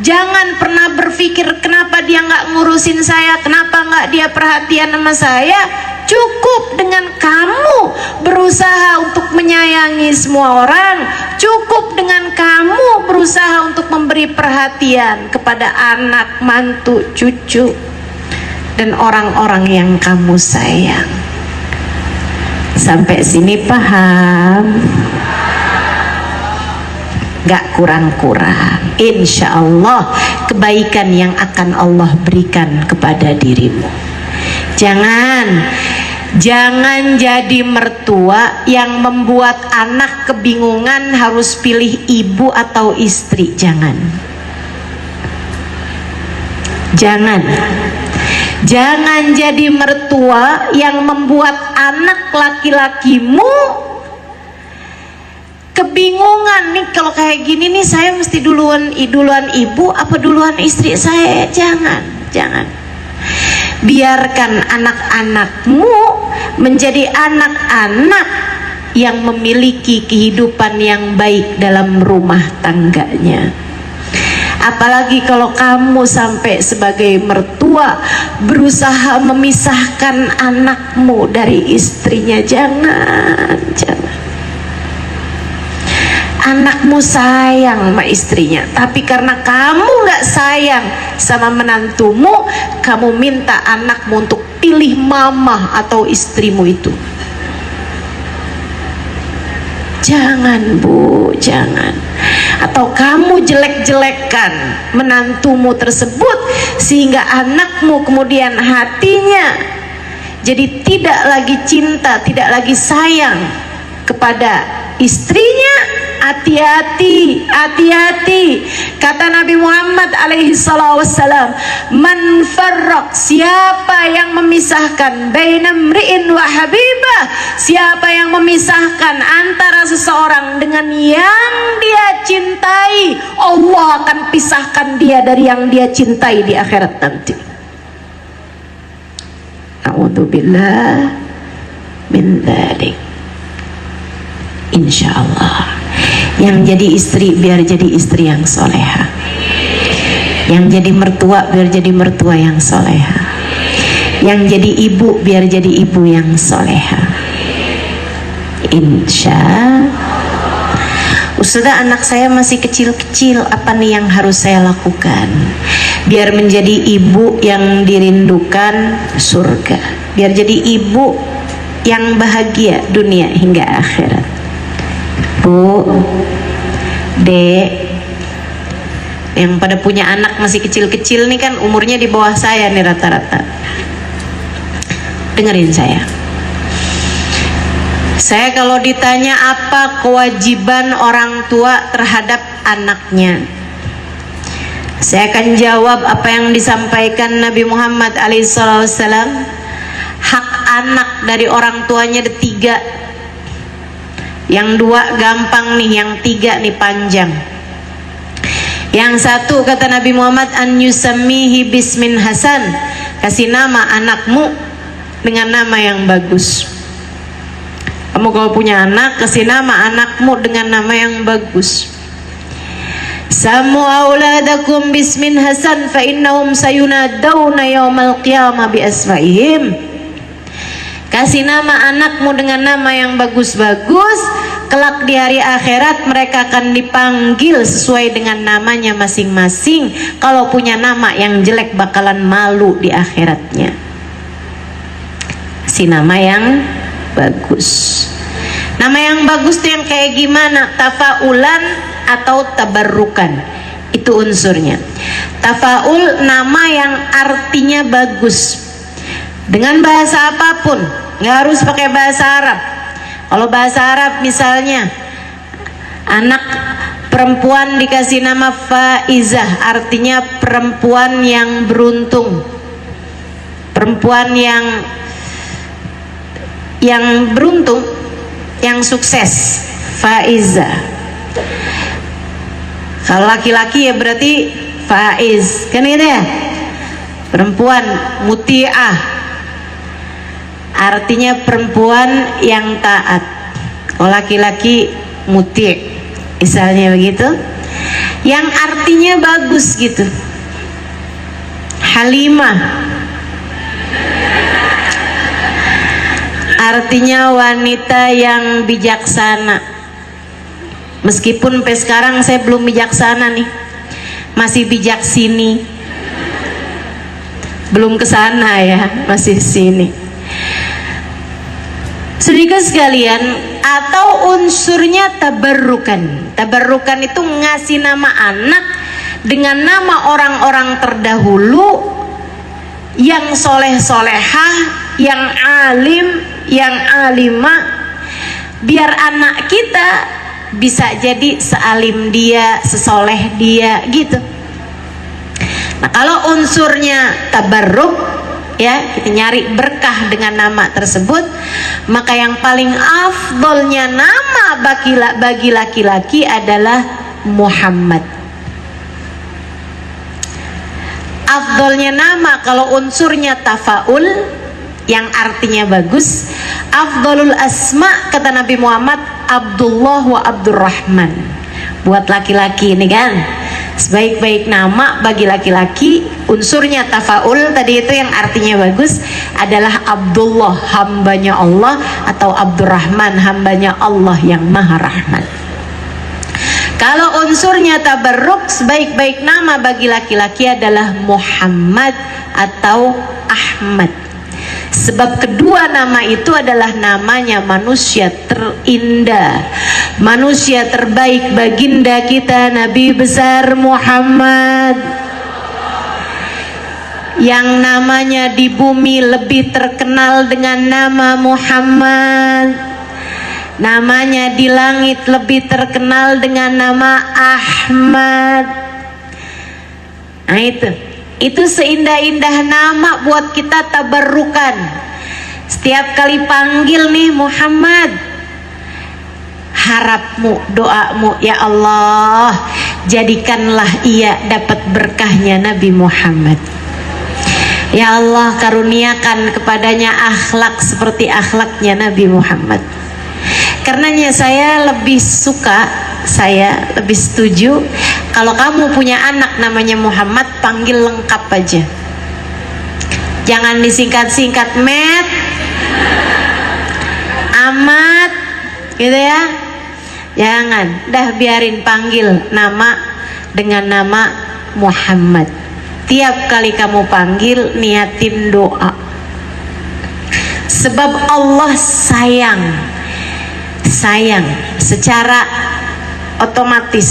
Jangan pernah berpikir kenapa dia nggak ngurusin saya, kenapa nggak dia perhatian sama saya. Cukup dengan kamu berusaha untuk menyayangi semua orang. Cukup dengan kamu berusaha untuk memberi perhatian kepada anak, mantu, cucu, dan orang-orang yang kamu sayang. Sampai sini paham? Gak kurang-kurang. Insya Allah kebaikan yang akan Allah berikan kepada dirimu. Jangan jadi mertua yang membuat anak kebingungan harus pilih ibu atau istri. Jangan jadi mertua yang membuat anak laki-lakimu kebingungan nih, kalau kayak gini nih saya mesti duluan ibu apa duluan istri saya. Jangan. Biarkan anak-anakmu menjadi anak-anak yang memiliki kehidupan yang baik dalam rumah tangganya. Apalagi kalau kamu sampai sebagai mertua berusaha memisahkan anakmu dari istrinya. Jangan. Anakmu sayang sama istrinya, tapi karena kamu gak sayang sama menantumu, kamu minta anakmu untuk pilih mama atau istrimu itu. Jangan, Bu, jangan. Atau kamu jelek-jelekkan menantumu tersebut sehingga anakmu kemudian hatinya jadi tidak lagi cinta, tidak lagi sayang kepada istrinya. Hati-hati, hati-hati. Kata Nabi Muhammad alaihi salatu wassalam, man farraq, siapa yang memisahkan baina mri'in wa habibah, siapa yang memisahkan antara seseorang dengan yang dia cintai, Allah akan pisahkan dia dari yang dia cintai di akhirat nanti. A'udzubillah min dzalik. Insyaallah yang jadi istri biar jadi istri yang soleha, yang jadi mertua biar jadi mertua yang soleha, yang jadi ibu biar jadi ibu yang soleha, insya Ustazah, anak saya masih kecil-kecil, apa nih yang harus saya lakukan biar menjadi ibu yang dirindukan surga, biar jadi ibu yang bahagia dunia hingga akhirat? Bu, Dek, yang pada punya anak masih kecil-kecil nih kan, umurnya di bawah saya nih rata-rata, dengerin saya. Saya kalau ditanya apa kewajiban orang tua terhadap anaknya, saya akan jawab apa yang disampaikan Nabi Muhammad alaihissalam. Hak anak dari orang tuanya ada 3. Yang 2 gampang nih, yang 3 nih panjang. Yang 1 kata Nabi Muhammad, an yusammihi bismin hasan, kasih nama anakmu dengan nama yang bagus. Kamu kalau punya anak, kasih nama anakmu dengan nama yang bagus. Samu auladakum bismin hasan fa innahum sayunadawna yaumal qiyamah bi asma'ihim. Kasih nama anakmu dengan nama yang bagus-bagus, kelak di hari akhirat mereka akan dipanggil sesuai dengan namanya masing-masing. Kalau punya nama yang jelek bakalan malu di akhiratnya. Kasih nama yang bagus. Nama yang bagus tuh yang kayak gimana? Tafaulan atau tabarrukan, itu unsurnya. Tafaul, nama yang artinya bagus dengan bahasa apapun, nggak harus pakai bahasa Arab. Kalau bahasa Arab misalnya anak perempuan dikasih nama Faizah, artinya perempuan yang beruntung, perempuan yang beruntung, yang sukses, Faizah. Kalau laki-laki ya berarti Faiz, kan gitu ya. Perempuan Muti'ah, artinya perempuan yang taat. Kalau laki-laki Muti', misalnya begitu, yang artinya bagus gitu. Halimah, artinya wanita yang bijaksana. Meskipun sampai sekarang saya belum bijaksana nih, masih bijak sini, belum kesana ya, masih sini. Sedikit sekalian, atau unsurnya tabarrukan. Tabarrukan itu ngasih nama anak dengan nama orang-orang terdahulu yang soleh-solehah, yang alim, yang alimah, biar anak kita bisa jadi sealim dia, sesoleh dia gitu. Nah, kalau unsurnya tabarruk, ya, kita nyari berkah dengan nama tersebut, maka yang paling afdolnya nama bagi laki-laki adalah Muhammad. Afdolnya nama kalau unsurnya tafaul, yang artinya bagus, afdolul asma kata Nabi Muhammad Abdullah wa Abdurrahman. Buat laki-laki ini kan, sebaik-baik nama bagi laki-laki unsurnya tafaul tadi itu yang artinya bagus adalah Abdullah, hambanya Allah, atau Abdurrahman, hambanya Allah yang maha rahman. Kalau unsurnya tabarruk, sebaik-baik nama bagi laki-laki adalah Muhammad atau Ahmad. Sebab kedua nama itu adalah namanya manusia terindah, manusia terbaik, baginda kita Nabi besar Muhammad, yang namanya di bumi lebih terkenal dengan nama Muhammad, namanya di langit lebih terkenal dengan nama Ahmad. Nah itu seindah-indah nama buat kita tabarrukan. Setiap kali panggil nih Muhammad, harapmu, doamu, ya Allah, jadikanlah ia dapat berkahnya Nabi Muhammad. Ya Allah, karuniakan kepadanya akhlak seperti akhlaknya Nabi Muhammad. Karenanya saya lebih suka, saya lebih setuju kalau kamu punya anak namanya Muhammad, panggil lengkap aja. Jangan disingkat-singkat, Met, Ahmad, gitu ya. Jangan, dah biarin panggil nama dengan nama Muhammad. Tiap kali kamu panggil niatin doa. Sebab Allah sayang secara otomatis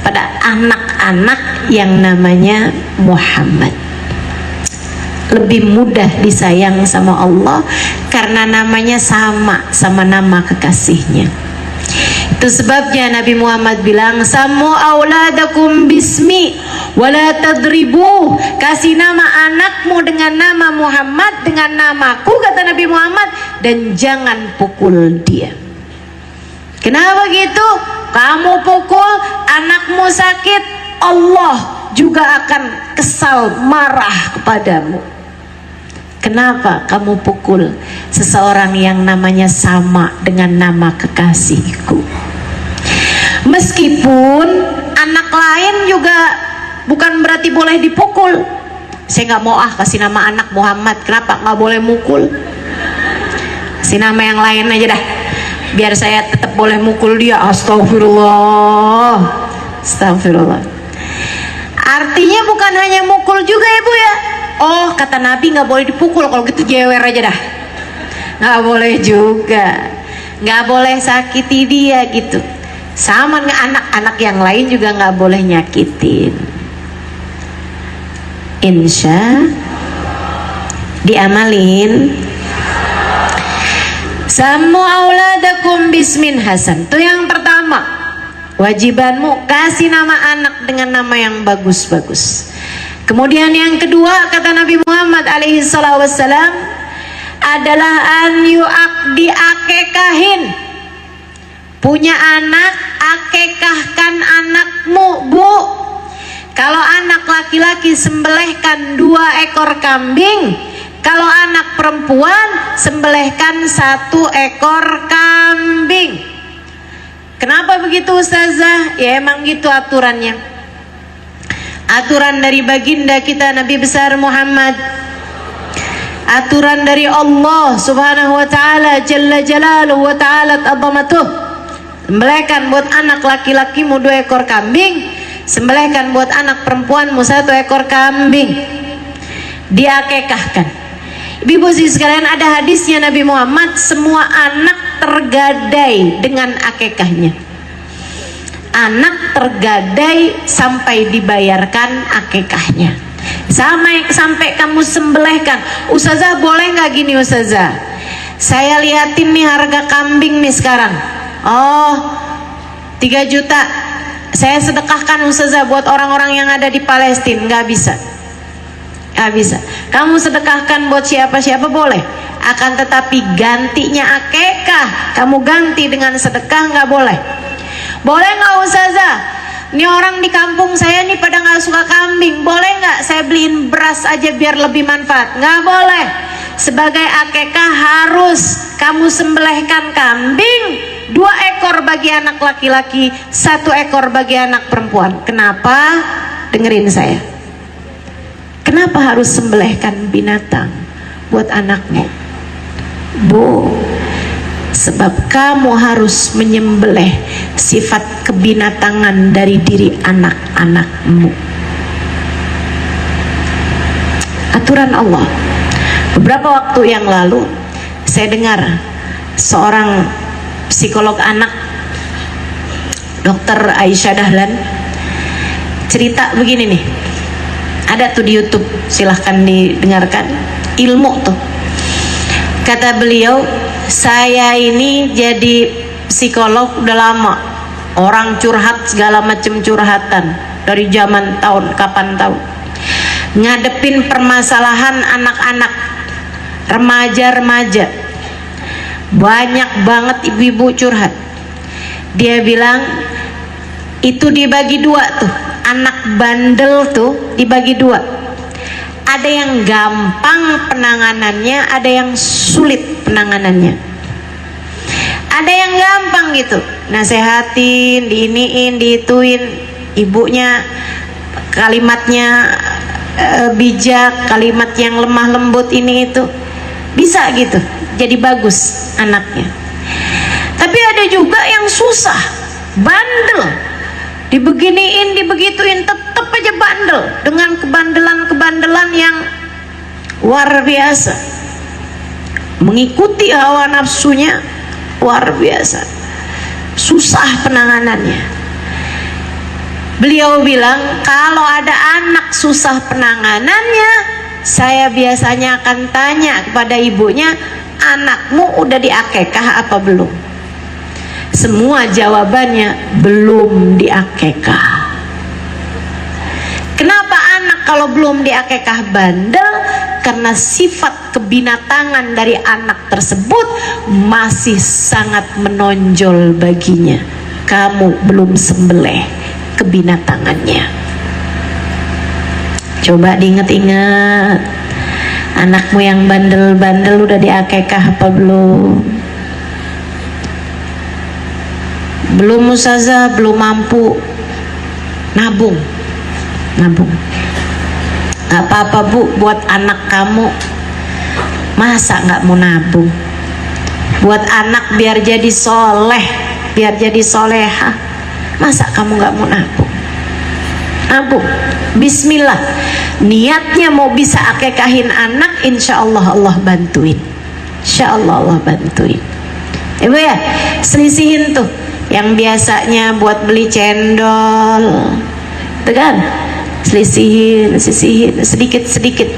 pada anak-anak yang namanya Muhammad. Lebih mudah disayang sama Allah karena namanya sama nama kekasihnya. Itu sebabnya Nabi Muhammad bilang, "Sammu auladakum bismi wala tadribu." Kasih nama anakmu dengan nama Muhammad, dengan namaku, kata Nabi Muhammad, dan jangan pukul dia. Kenapa gitu? Kamu pukul, anakmu sakit, Allah juga akan kesal, marah kepadamu. Kenapa kamu pukul seseorang yang namanya sama dengan nama kekasihku? Meskipun anak lain juga bukan berarti boleh dipukul. Saya nggak mau kasih nama anak Muhammad. Kenapa nggak boleh mukul? Kasih nama yang lain aja dah, biar saya tetap boleh mukul dia. Astagfirullah, astagfirullah. Artinya bukan hanya mukul juga ya Bu ya. Oh, kata Nabi nggak boleh dipukul, kalau gitu jewer aja dah. Nggak boleh juga, nggak boleh sakiti dia gitu. Sama dengan anak-anak yang lain juga nggak boleh nyakitin. Insya diamalin. Sammu auladakum bismin hasan. Itu yang pertama. Wajibanmu kasih nama anak dengan nama yang bagus-bagus. Kemudian yang kedua, kata Nabi Muhammad alaihi salatu wassalam, adalah an diakekahin. Punya anak, akekahkan anakmu, Bu. Kalau anak laki-laki sembelihkan 2 ekor kambing, kalau anak perempuan sembelihkan 1 ekor kambing. Kenapa begitu Ustazah? Ya emang gitu aturannya. Aturan dari baginda kita Nabi besar Muhammad, aturan dari Allah subhanahu wa ta'ala jalla jalaluhu wa ta'ala azamatuh. Sembelihkan buat anak laki-lakimu 2 ekor kambing, sembelihkan buat anak perempuanmu 1 ekor kambing. Diakekahkan. Ibu-ibu sekalian, ada hadisnya Nabi Muhammad, semua anak tergadai dengan akekahnya. Anak tergadai sampai dibayarkan akekahnya. Sampai kamu sembelihkan. Ustazah boleh nggak gini Ustazah? Saya liatin nih harga kambing nih sekarang. Oh, 3 juta. Saya sedekahkan Ustazah buat orang-orang yang ada di Palestina. Nggak bisa. Nggak bisa. Kamu sedekahkan buat siapa-siapa boleh. Akan tetapi gantinya akekah, kamu ganti dengan sedekah nggak boleh. Boleh nggak Ustazah? Ini orang di kampung saya nih pada nggak suka kambing. Boleh nggak saya beliin beras aja biar lebih manfaat? Nggak boleh. Sebagai akekah harus kamu sembelihkan kambing 2 ekor bagi anak laki-laki, 1 ekor bagi anak perempuan. Kenapa? Dengerin saya. Kenapa harus sembelihkan binatang buat anakmu? Bu, sebab kamu harus menyembelih sifat kebinatangan dari diri anak-anakmu. Aturan Allah. Beberapa waktu yang lalu saya dengar seorang psikolog anak, Dr. Aisyah Dahlan, cerita begini nih. Ada tuh di YouTube, silahkan didengarkan. Ilmu tuh. Kata beliau, saya ini jadi psikolog udah lama. Orang curhat segala macam curhatan dari zaman tahun kapan tahu. Ngadepin permasalahan anak-anak, remaja-remaja. Banyak banget ibu-ibu curhat. Dia bilang itu dibagi 2 tuh. Anak bandel tuh dibagi 2. Ada yang gampang penanganannya, ada yang sulit penanganannya. Ada yang gampang gitu, nasehatin, diiniin, diituin, ibunya kalimatnya bijak, kalimat yang lemah lembut ini itu bisa gitu, jadi bagus anaknya. Tapi ada juga yang susah, bandel, dibeginiin, dibegituin, tetap aja bandel dengan kebandelan-kebandelan yang luar biasa, mengikuti hawa nafsunya luar biasa, susah penanganannya. Beliau bilang kalau ada anak susah penanganannya, saya biasanya akan tanya kepada ibunya, anakmu udah diakekah apa belum? Semua jawabannya belum diakekah. Kenapa anak kalau belum diakekah bandel? Karena sifat kebinatangan dari anak tersebut masih sangat menonjol baginya. Kamu belum sembelih kebinatangannya. Coba diingat-ingat, anakmu yang bandel-bandel udah diakekah apa belum? Belum ustazah, belum mampu. Nabung, nabung. Gak apa-apa bu, buat anak kamu. Masa gak mau nabung? Buat anak biar jadi soleh, biar jadi soleha. Masa kamu gak mau nabung? Nabung, bismillah. Niatnya mau bisa akekahin anak, insya Allah Allah bantuin. Insya Allah Allah bantuin. Ibu ya, selisihin tuh yang biasanya buat beli cendol, tuh kan, selisihin sedikit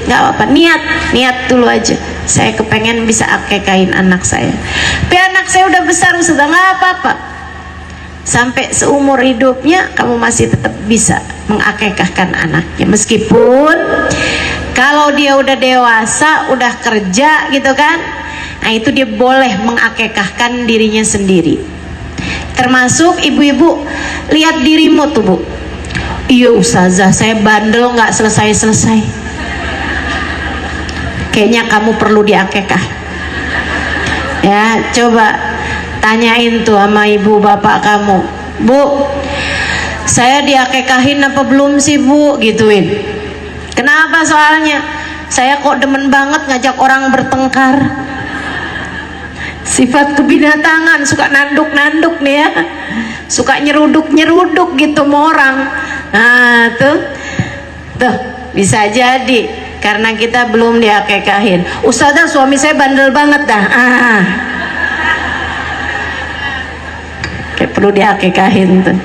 nggak apa-apa, niat dulu aja. Saya kepengen bisa akekahin anak saya, tapi anak saya udah besar, sudah nggak apa-apa. Sampai seumur hidupnya kamu masih tetap bisa mengakekahkan anaknya, meskipun kalau dia udah dewasa, udah kerja gitu kan, nah itu dia boleh mengakekahkan dirinya sendiri. Termasuk ibu-ibu, lihat dirimu tuh bu. Iya ustazah, saya bandel nggak selesai-selesai. Kayaknya kamu perlu diakekah. Ya, coba tanyain tuh sama ibu bapak kamu, bu, saya diakekahin apa belum sih bu? Gituin. Kenapa soalnya? Saya kok demen banget ngajak orang bertengkar. Sifat kebinatangan, suka nanduk-nanduk nih ya, suka nyeruduk-nyeruduk gitu sama orang. Nah tuh bisa jadi karena kita belum diakekahin. Ustazah, suami saya bandel banget dah. Kayak perlu diakekahin tuh.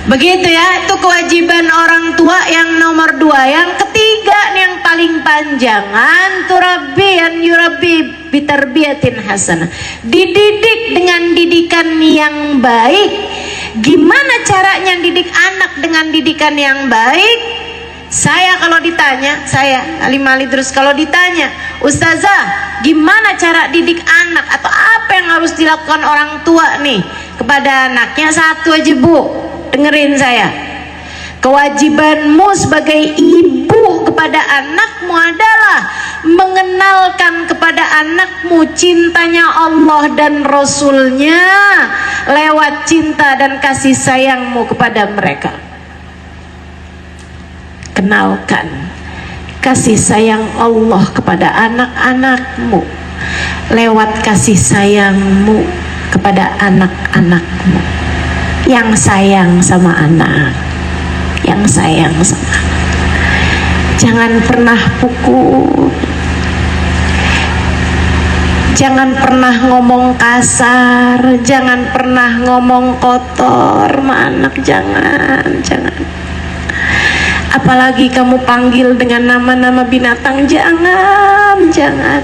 Begitu ya, itu kewajiban orang tua yang nomor 2. Yang ketiga nih yang paling panjang, anturabiyan yurabi bitarbiyatin hasanah. Dididik dengan didikan yang baik. Gimana caranya didik anak dengan didikan yang baik? Saya kalau ditanya, saya Alimah terus kalau ditanya, ustazah, gimana cara didik anak atau apa yang harus dilakukan orang tua nih kepada anaknya? Satu aja bu, dengerin saya. Kewajibanmu sebagai ibu kepada anakmu adalah mengenalkan kepada anakmu cintanya Allah dan Rasulnya lewat cinta dan kasih sayangmu kepada mereka. Kenalkan kasih sayang Allah kepada anak-anakmu lewat kasih sayangmu kepada anak-anakmu yang sayang sama anak, yang sayang sama anak. Jangan pernah pukul, jangan pernah ngomong kasar, jangan pernah ngomong kotor sama anak, jangan. Apalagi kamu panggil dengan nama-nama binatang, jangan.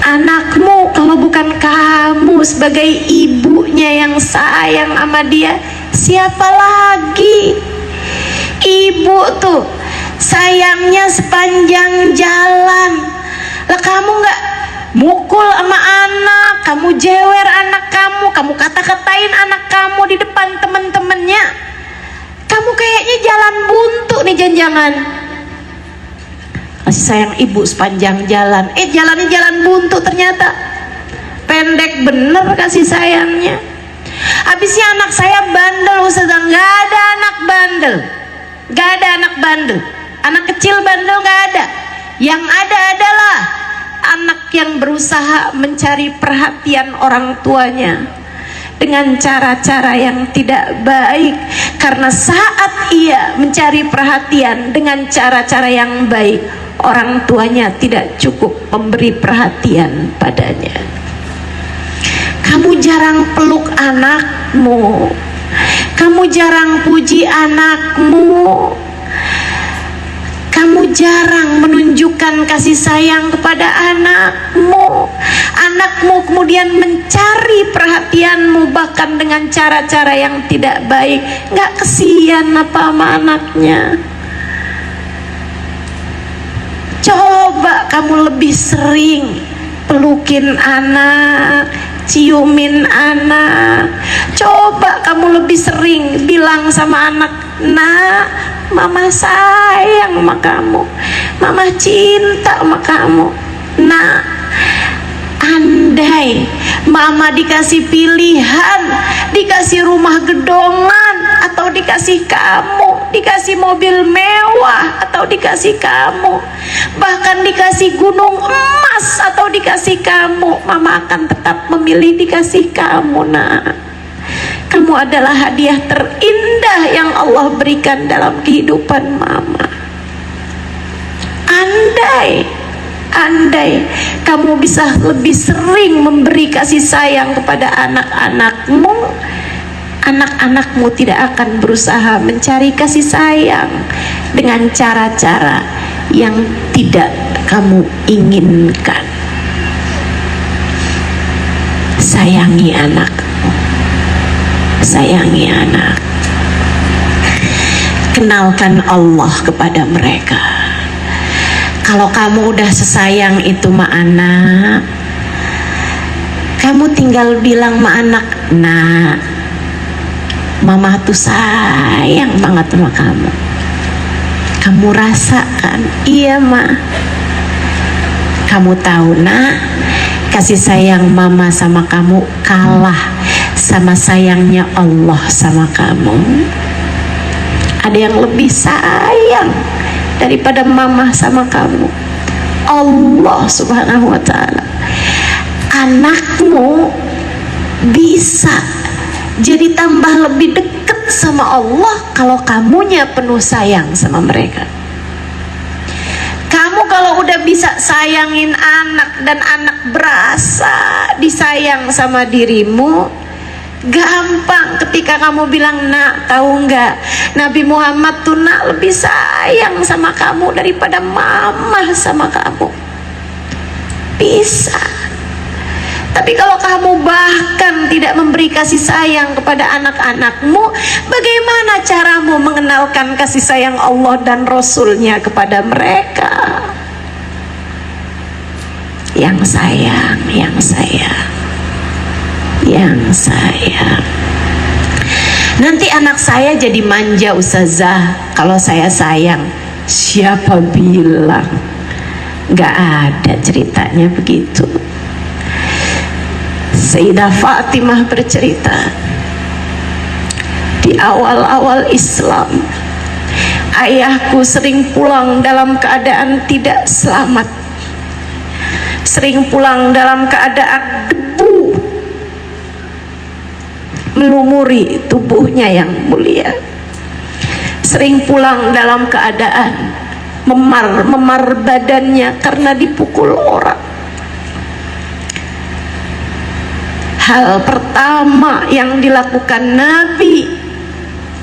Anakmu kalau bukan kamu sebagai ibunya yang sayang sama dia, siapa lagi? Ibu tuh sayangnya sepanjang jalan. Lah kamu nggak mukul sama anak, kamu jewer anak kamu kata-katain anak kamu di depan temen-temennya. Kamu kayaknya jalan buntu nih, jangan. Kasih sayang ibu sepanjang jalan, jalannya jalan buntu ternyata. Pendek bener kasih sayangnya. Habisnya anak saya bandel ustazah. Nggak ada anak bandel, nggak ada anak bandel. Anak kecil bandel nggak ada. Yang ada adalah anak yang berusaha mencari perhatian orang tuanya dengan cara-cara yang tidak baik, karena saat ia mencari perhatian dengan cara-cara yang baik, orang tuanya tidak cukup memberi perhatian padanya. Kamu jarang peluk anakmu, kamu jarang puji anakmu, kamu jarang menunjukkan kasih sayang kepada anakmu. Anakmu kemudian mencari perhatianmu bahkan dengan cara-cara yang tidak baik. Nggak kesian apa sama anaknya? Coba kamu lebih sering pelukin anak, ciumin anak. Coba kamu lebih sering bilang sama anak, "Nak, mama sayang sama kamu, mama cinta sama kamu." Nah, andai mama dikasih pilihan, dikasih rumah gedongan, atau dikasih kamu, dikasih mobil mewah, atau dikasih kamu, bahkan dikasih gunung emas, atau dikasih kamu, mama akan tetap memilih dikasih kamu. Nak, kamu adalah hadiah terindah yang Allah berikan dalam kehidupan mama. Andai kamu bisa lebih sering memberi kasih sayang kepada anak-anakmu, anak-anakmu tidak akan berusaha mencari kasih sayang dengan cara-cara yang tidak kamu inginkan. Sayangi anakmu, sayangi anak. Kenalkan Allah kepada mereka. Kalau kamu udah sesayang itu sama anak, kamu tinggal bilang sama anak, "Nak, mama tuh sayang banget sama kamu. Kamu rasakan?" "Iya, Ma." "Kamu tahu, Nak, kasih sayang mama sama kamu kalah sama sayangnya Allah sama kamu. Ada yang lebih sayang daripada mama sama kamu, Allah Subhanahu wa ta'ala." Anakmu bisa jadi tambah lebih dekat sama Allah kalau kamunya penuh sayang sama mereka. Kamu kalau udah bisa sayangin anak dan anak berasa disayang sama dirimu, gampang ketika kamu bilang, "Nak, tahu nggak, Nabi Muhammad tuh, Nak, lebih sayang sama kamu daripada mama sama kamu." Bisa. Tapi kalau kamu bahkan tidak memberi kasih sayang kepada anak-anakmu, bagaimana caramu mengenalkan kasih sayang Allah dan Rasulnya kepada mereka? Yang sayang, yang sayang, yang sayang. Nanti anak saya jadi manja, Ustazah, kalau saya sayang. Siapa bilang? Gak ada ceritanya begitu. Sayyidah Fatimah bercerita, di awal-awal Islam, ayahku sering pulang dalam keadaan tidak selamat, sering pulang dalam keadaan debu melumuri tubuhnya yang mulia, sering pulang dalam keadaan memar badannya karena dipukul orang. Hal pertama yang dilakukan Nabi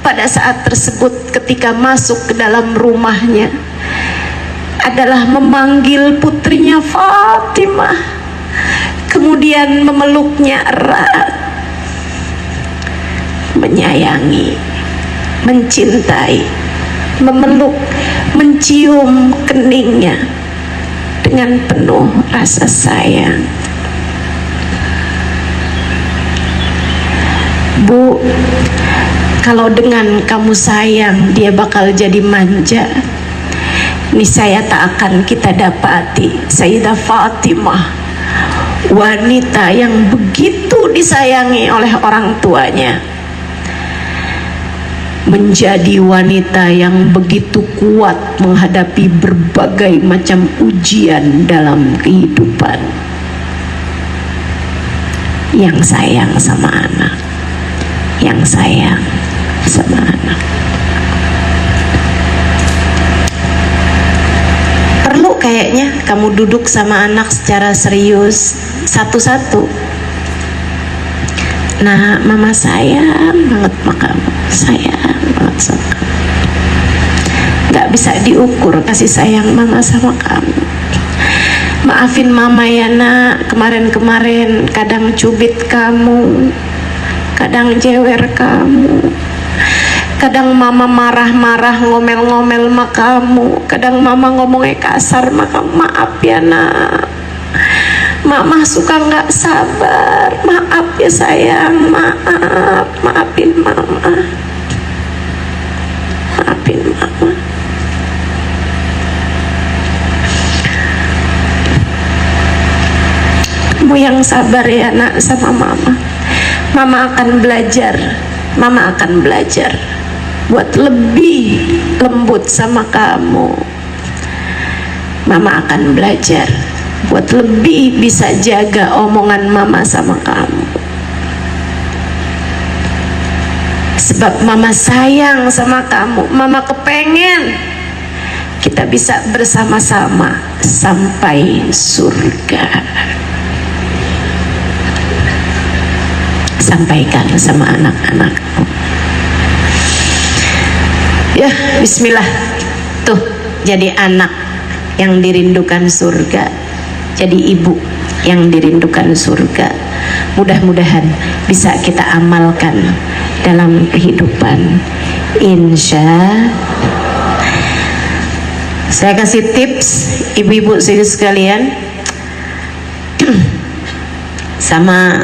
pada saat tersebut ketika masuk ke dalam rumahnya adalah memanggil putrinya Fatimah, kemudian memeluknya erat, menyayangi, mencintai, memeluk, mencium keningnya dengan penuh rasa sayang. Bu, kalau dengan kamu sayang dia bakal jadi manja, niscaya tak akan kita dapati Sayyidah Fatimah, wanita yang begitu disayangi oleh orang tuanya. menjadi wanita yang begitu kuat menghadapi berbagai macam ujian dalam kehidupan, yang sayang sama anak, yang sayang sama anak. Perlu kayaknya kamu duduk sama anak secara serius satu-satu. Nah, mama sayang banget sama kamu, sayang banget sama kamu. Gak bisa diukur kasih sayang mama sama kamu. Maafin mama ya nak, kemarin-kemarin kadang cubit kamu, kadang jewer kamu, kadang mama marah-marah ngomel-ngomel sama kamu, kadang mama ngomongnya kasar sama kamu. Maaf ya nak, mama suka nggak sabar, maaf ya sayang, maaf, maafin mama, maafin mama. Kamu yang sabar ya nak sama mama. Mama akan belajar, mama akan belajar buat lebih lembut sama kamu. Mama akan belajar buat lebih bisa jaga omongan mama sama kamu. Sebab mama sayang sama kamu. Mama kepengen kita bisa bersama-sama sampai surga. Sampaikan sama anak-anakmu. Ya, bismillah. Tuh, jadi anak yang dirindukan surga, jadi ibu yang dirindukan surga. Mudah-mudahan bisa kita amalkan dalam kehidupan, insya. Saya kasih tips ibu-ibu sekalian sama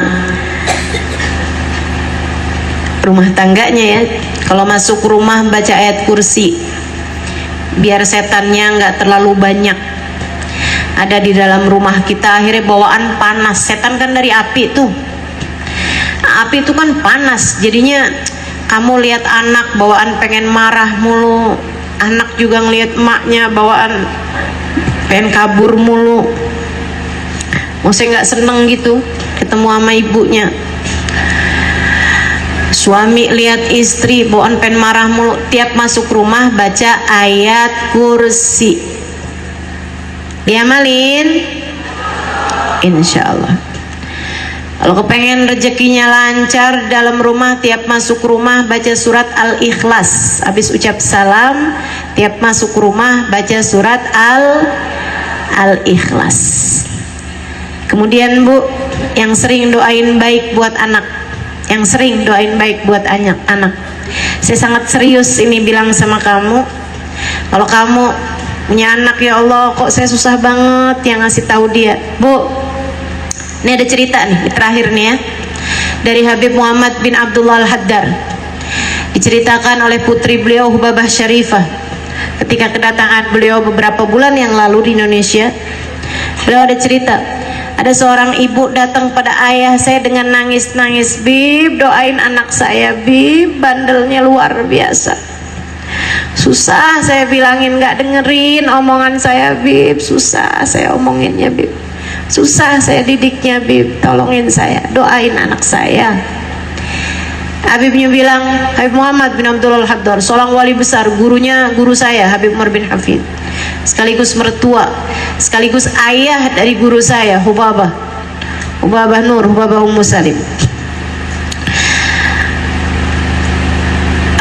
rumah tangganya ya. Kalau masuk rumah baca ayat kursi, biar setannya nggak terlalu banyak ada di dalam rumah kita. Akhirnya bawaan panas, setan kan dari api tuh. Nah, api itu kan panas, jadinya kamu lihat anak bawaan pengen marah mulu, anak juga ngelihat emaknya bawaan pengen kabur mulu. Maksudnya nggak seneng gitu ketemu sama ibunya. Suami lihat istri bawaan pengen marah mulu, tiap masuk rumah baca ayat kursi. Diamalin, insya Allah. Kalau kepengen rezekinya lancar dalam rumah, tiap masuk rumah baca surat Al-Ikhlas. Habis ucap salam, tiap masuk rumah baca surat Al-Ikhlas. Kemudian Bu, yang sering doain baik buat anak, yang sering doain baik buat anak. Saya sangat serius ini bilang sama kamu. Kalau kamu punya anak, ya Allah kok saya susah banget yang ngasih tahu dia. Bu, ini ada cerita nih, terakhir nih ya, dari Habib Muhammad bin Abdullah Al-Haddar. Diceritakan oleh putri beliau Hubabah Syarifah ketika kedatangan beliau beberapa bulan yang lalu di Indonesia. Beliau ada cerita, ada seorang ibu datang pada ayah saya dengan nangis-nangis. Bib, doain anak saya Bib, bandelnya luar biasa. Susah saya bilangin, gak dengerin omongan saya Bib, susah saya omonginnya Bib, susah saya didiknya Bib, tolongin saya, doain anak saya. Habibnya bilang, Habib Muhammad bin Abdullah Al-Haddar, seorang wali besar, gurunya guru saya Habib Umar bin Hafid, sekaligus mertua, sekaligus ayah dari guru saya Hubabah Nur, Hubabah Ummu Salim.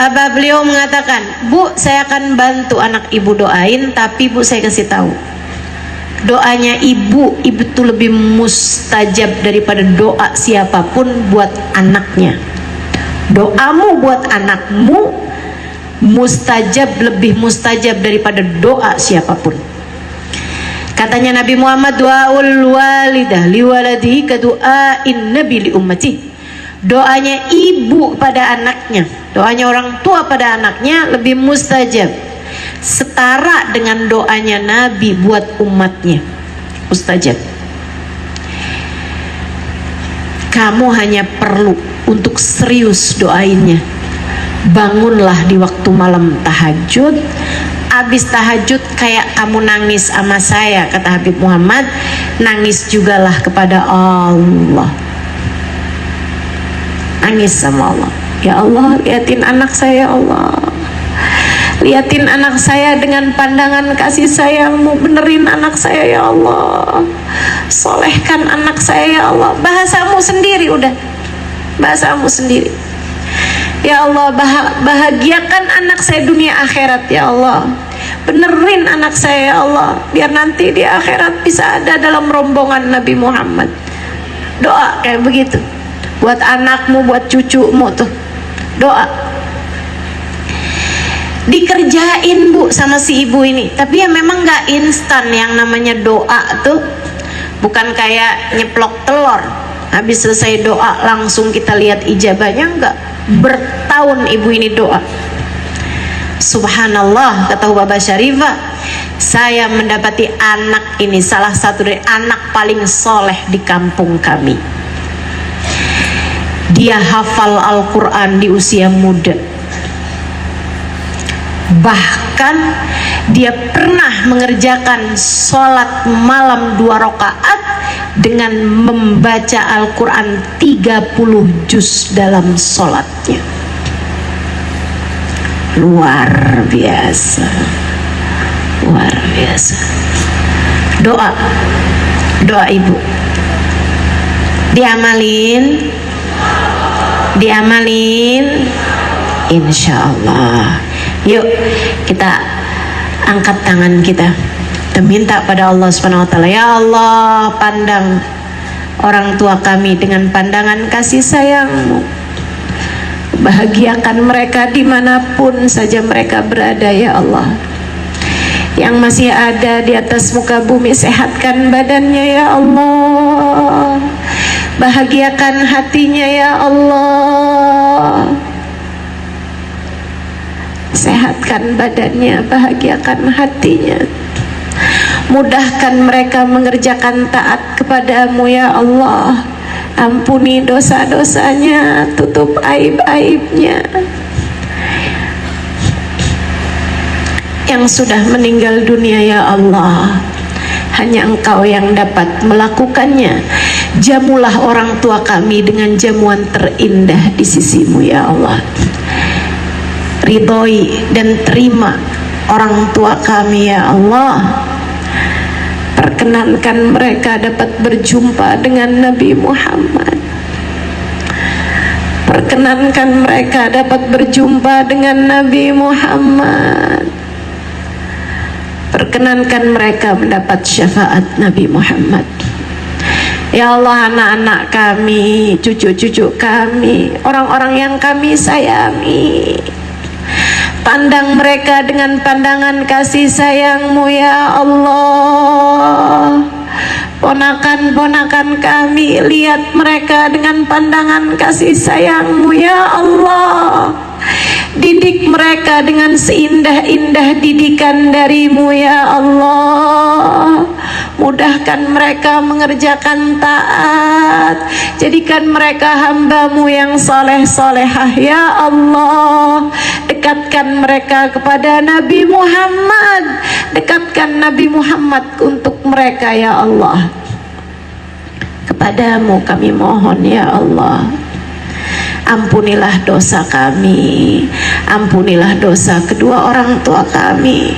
Abah beliau mengatakan, Bu, saya akan bantu anak ibu doain, tapi Bu saya kasih tahu, doanya ibu itu lebih mustajab daripada doa siapapun buat anaknya. Doamu buat anakmu mustajab, lebih mustajab daripada doa siapapun. Katanya Nabi Muhammad, doaul walidah liwaladihi kadu'ain nabi li ummati. Doanya ibu pada anaknya, doanya orang tua pada anaknya lebih mustajab, setara dengan doanya Nabi buat umatnya, mustajab. Kamu hanya perlu untuk serius doainnya, bangunlah di waktu malam tahajud. Abis tahajud kayak kamu nangis sama saya, kata Habib Muhammad, nangis jugalah kepada Allah. Nangis sama Allah. Ya Allah, liatin anak saya, ya Allah. Liatin anak saya dengan pandangan kasih sayangmu. Benerin anak saya, ya Allah. Solehkan anak saya, ya Allah. Bahasamu sendiri udah. Bahasamu sendiri. Ya Allah, bahagiakan anak saya dunia akhirat, ya Allah. Benerin anak saya, ya Allah, biar nanti di akhirat bisa ada dalam rombongan Nabi Muhammad. Doa kayak begitu buat anakmu, buat cucumu tuh. Doa dikerjain Bu sama si ibu ini. Tapi ya memang gak instan yang namanya doa tuh. Bukan kayak nyeplok telur, habis selesai doa langsung kita lihat ijabahnya. Enggak, bertahun ibu ini doa. Subhanallah, kata Baba Syarifah, saya mendapati anak ini salah satu dari anak paling soleh di kampung kami. Dia hafal Al-Quran di usia muda. Bahkan dia pernah mengerjakan sholat malam 2 rakaat dengan membaca Al-Quran 30 juz dalam sholatnya. Luar biasa, luar biasa. Doa, doa ibu diamalin, diamalin, insya Allah. Yuk kita angkat tangan kita minta pada Allah Subhanahu Wa Taala. Ya Allah, pandang orang tua kami dengan pandangan kasih sayangmu. Bahagiakan mereka dimanapun saja mereka berada, ya Allah. Yang masih ada di atas muka bumi, sehatkan badannya, ya Allah. Bahagiakan hatinya, ya Allah. Sehatkan badannya, bahagiakan hatinya. Mudahkan mereka mengerjakan taat kepadamu, ya Allah. Ampuni dosa-dosanya, tutup aib-aibnya. Yang sudah meninggal dunia, ya Allah, hanya Engkau yang dapat melakukannya. Jamulah orang tua kami dengan jamuan terindah di sisimu, ya Allah. Ridhoi dan terima orang tua kami, ya Allah. Perkenankan mereka dapat berjumpa dengan Nabi Muhammad. Perkenankan mereka dapat berjumpa dengan Nabi Muhammad. Perkenankan mereka mendapat syafaat Nabi Muhammad. Ya Allah, anak-anak kami, cucu-cucu kami, orang-orang yang kami sayangi, pandang mereka dengan pandangan kasih sayangmu, ya Allah. Ponakan-ponakan kami, lihat mereka dengan pandangan kasih sayangmu, ya Allah. Didik mereka dengan seindah-indah didikan darimu, ya Allah. Mudahkan mereka mengerjakan taat. Jadikan mereka hambamu yang soleh-solehah, ya Allah. Dekatkan mereka kepada Nabi Muhammad. Dekatkan Nabi Muhammad untuk mereka, ya Allah. Kepadamu kami mohon, ya Allah. Ampunilah dosa kami, ampunilah dosa kedua orang tua kami,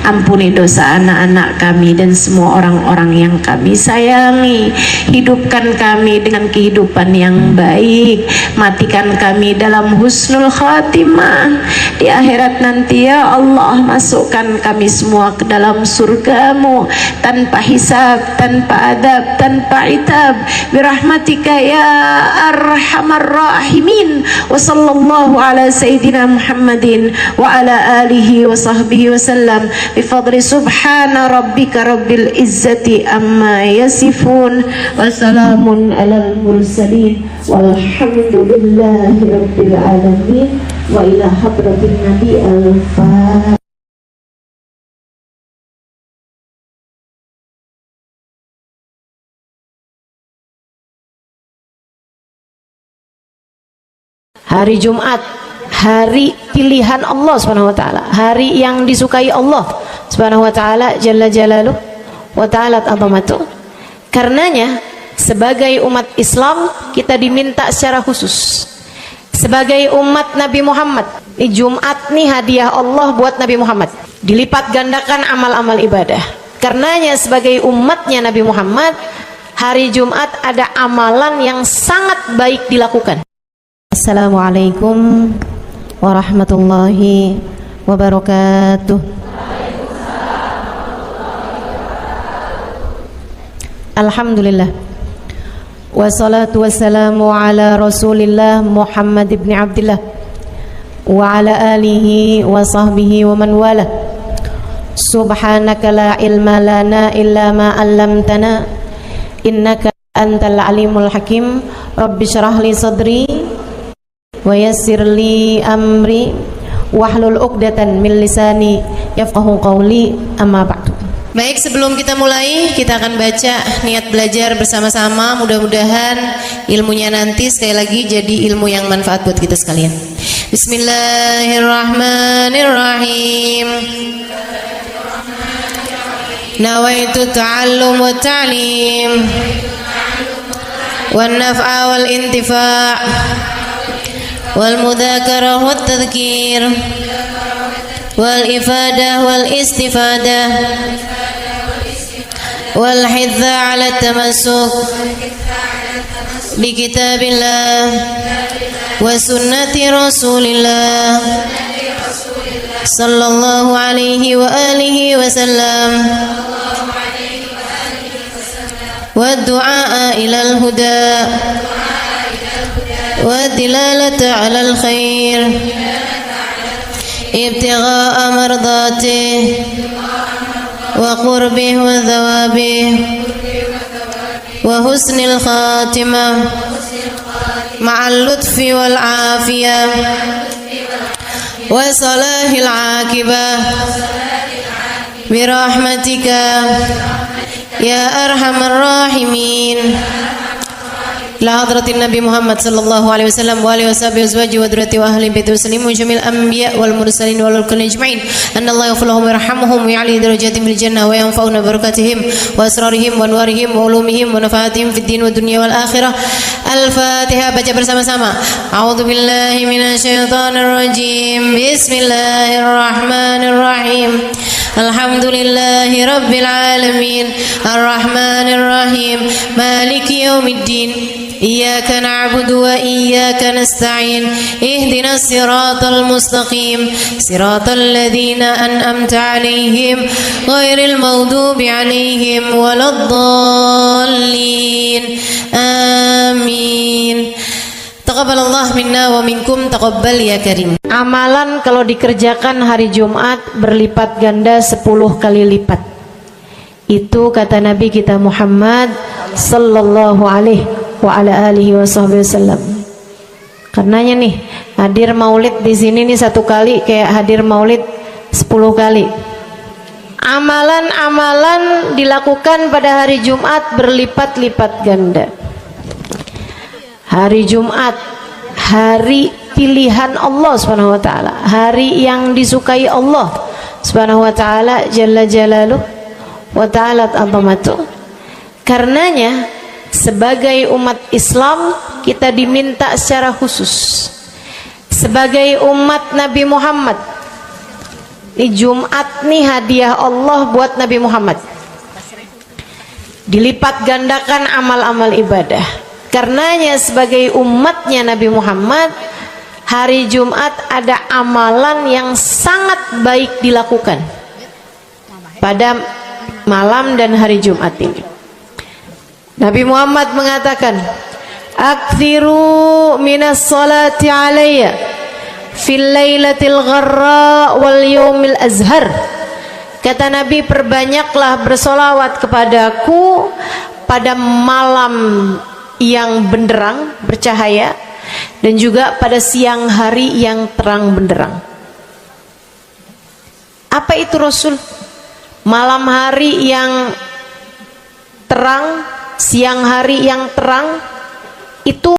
ampuni dosa anak-anak kami dan semua orang-orang yang kami sayangi. Hidupkan kami dengan kehidupan yang baik, matikan kami dalam husnul khatimah. Di akhirat nanti, ya Allah, masukkan kami semua ke dalam surgamu tanpa hisab, tanpa adab, tanpa itab, birahmatika ya arhamar rahimin. Wa sallallahu ala sayyidina Muhammadin wa ala alihi wa sahbihi wa sallam bi fadli subhana rabbika rabbil izzati amma yasifun wa salamun alal mursalin walhamdulillahi rabbil alamin wa ila hadratin nabi al-fatihah. Hari Jumat hari pilihan Allah Subhanahu wa taala, hari yang disukai Allah Subhanahu wa taala jalla jalaluh wa ta'ala azamatuh. Karenanya sebagai umat Islam kita diminta secara khusus sebagai umat Nabi Muhammad, Jumat nih hadiah Allah buat Nabi Muhammad, dilipat gandakan amal-amal ibadah. Karenanya sebagai umatnya Nabi Muhammad, hari Jumat ada amalan yang sangat baik dilakukan. Assalamualaikum warahmatullahi wabarakatuh. Alhamdulillah, wassalatu wassalamu ala rasulillah Muhammad ibn Abdillah wa ala alihi wa sahbihi wa man wala. Subhanaka la ilma lana illa ma 'allamtana innaka antal alimul hakim. Rabbi syrah li sadri wa yassir li amri wahlul 'uqdatan min lisani yafqahu qawli, amma ba'du. Baik, sebelum kita mulai, kita akan baca niat belajar bersama-sama. Mudah-mudahan ilmunya nanti sekali lagi jadi ilmu yang manfaat buat kita sekalian. Bismillahirrahmanirrahim. Nawaitu ta'allum wa ta'lim wan naf'a wal intifa' wal mudzakarah wat tadhkir wal ifadah wal istifadah wal hidza 'ala tamassuk bi kitabillah wa sunnati rasulillah sallallahu alaihi wa alihi wasallam wa du'a ila al-huda wa dilalata 'ala al-khair ibtigha'a mardatihi wa qurbihi wa thawabihi wa husnil khatimah ma'al lutfi wal afiyah wa salahil aqibah birahmatika ya arhamar rahimin. La hadratin Nabi Muhammad sallallahu alaihi wasallam wa alihi washabihi azwaji wa dzurriyyati wa ahli baiti muslimin jamil anbiya wal mursalin wal kulli ajma'in. Anna Allah yaghfiruhum wa yarhamuhum wa ya'li darajatihim fil jannah wa yanfa'una barakatihim wa asrarihim wa anwarihim wa ulumihim wa nafaatihim fid din wa dunya wal akhirah. Al-Fatihah, baca bersama-sama. A'udzu billahi minasyaitonir rajim. Bismillahirrahmanirrahim. Alhamdulillahi rabbil alamin. Arrahmanir rahim. Maliki yaumiddin. Iyyaka na'budu wa iyyaka nasta'in. Ihdinas siratal mustaqim. Siratal ladzina an'amta 'alaihim ghairil maghdubi 'alaihim waladdallin. Amin. Taqabbalallah minna wa minkum, taqabbal ya karim. Amalan kalau dikerjakan hari Jumat berlipat ganda 10 kali lipat. Itu kata Nabi kita Muhammad sallallahu alaihi wa ala alihi wasallam. Karenanya nih, hadir maulid di sini nih 1 kali kayak hadir maulid 10 kali. Amalan-amalan dilakukan pada hari Jumat berlipat-lipat ganda. Hari Jumat, hari pilihan Allah Subhanahu wa taala, hari yang disukai Allah Subhanahu wa taala jalla jalaluh wa ta'ala azamatuh. Karenanya sebagai umat Islam kita diminta secara khusus sebagai umat Nabi Muhammad, di Jumat nih hadiah Allah buat Nabi Muhammad, dilipat gandakan amal-amal ibadah. Karenanya sebagai umatnya Nabi Muhammad, hari Jumat ada amalan yang sangat baik dilakukan pada malam dan hari Jumat ini. Nabi Muhammad mengatakan, "Aktsiru minas salati alayya fil lailatil gharra wal yaumil azhar." Kata Nabi, perbanyaklah bersolawat kepadaku pada malam yang benderang, bercahaya, dan juga pada siang hari yang terang benderang. Apa itu Rasul? Malam hari yang terang, siang hari yang terang, itu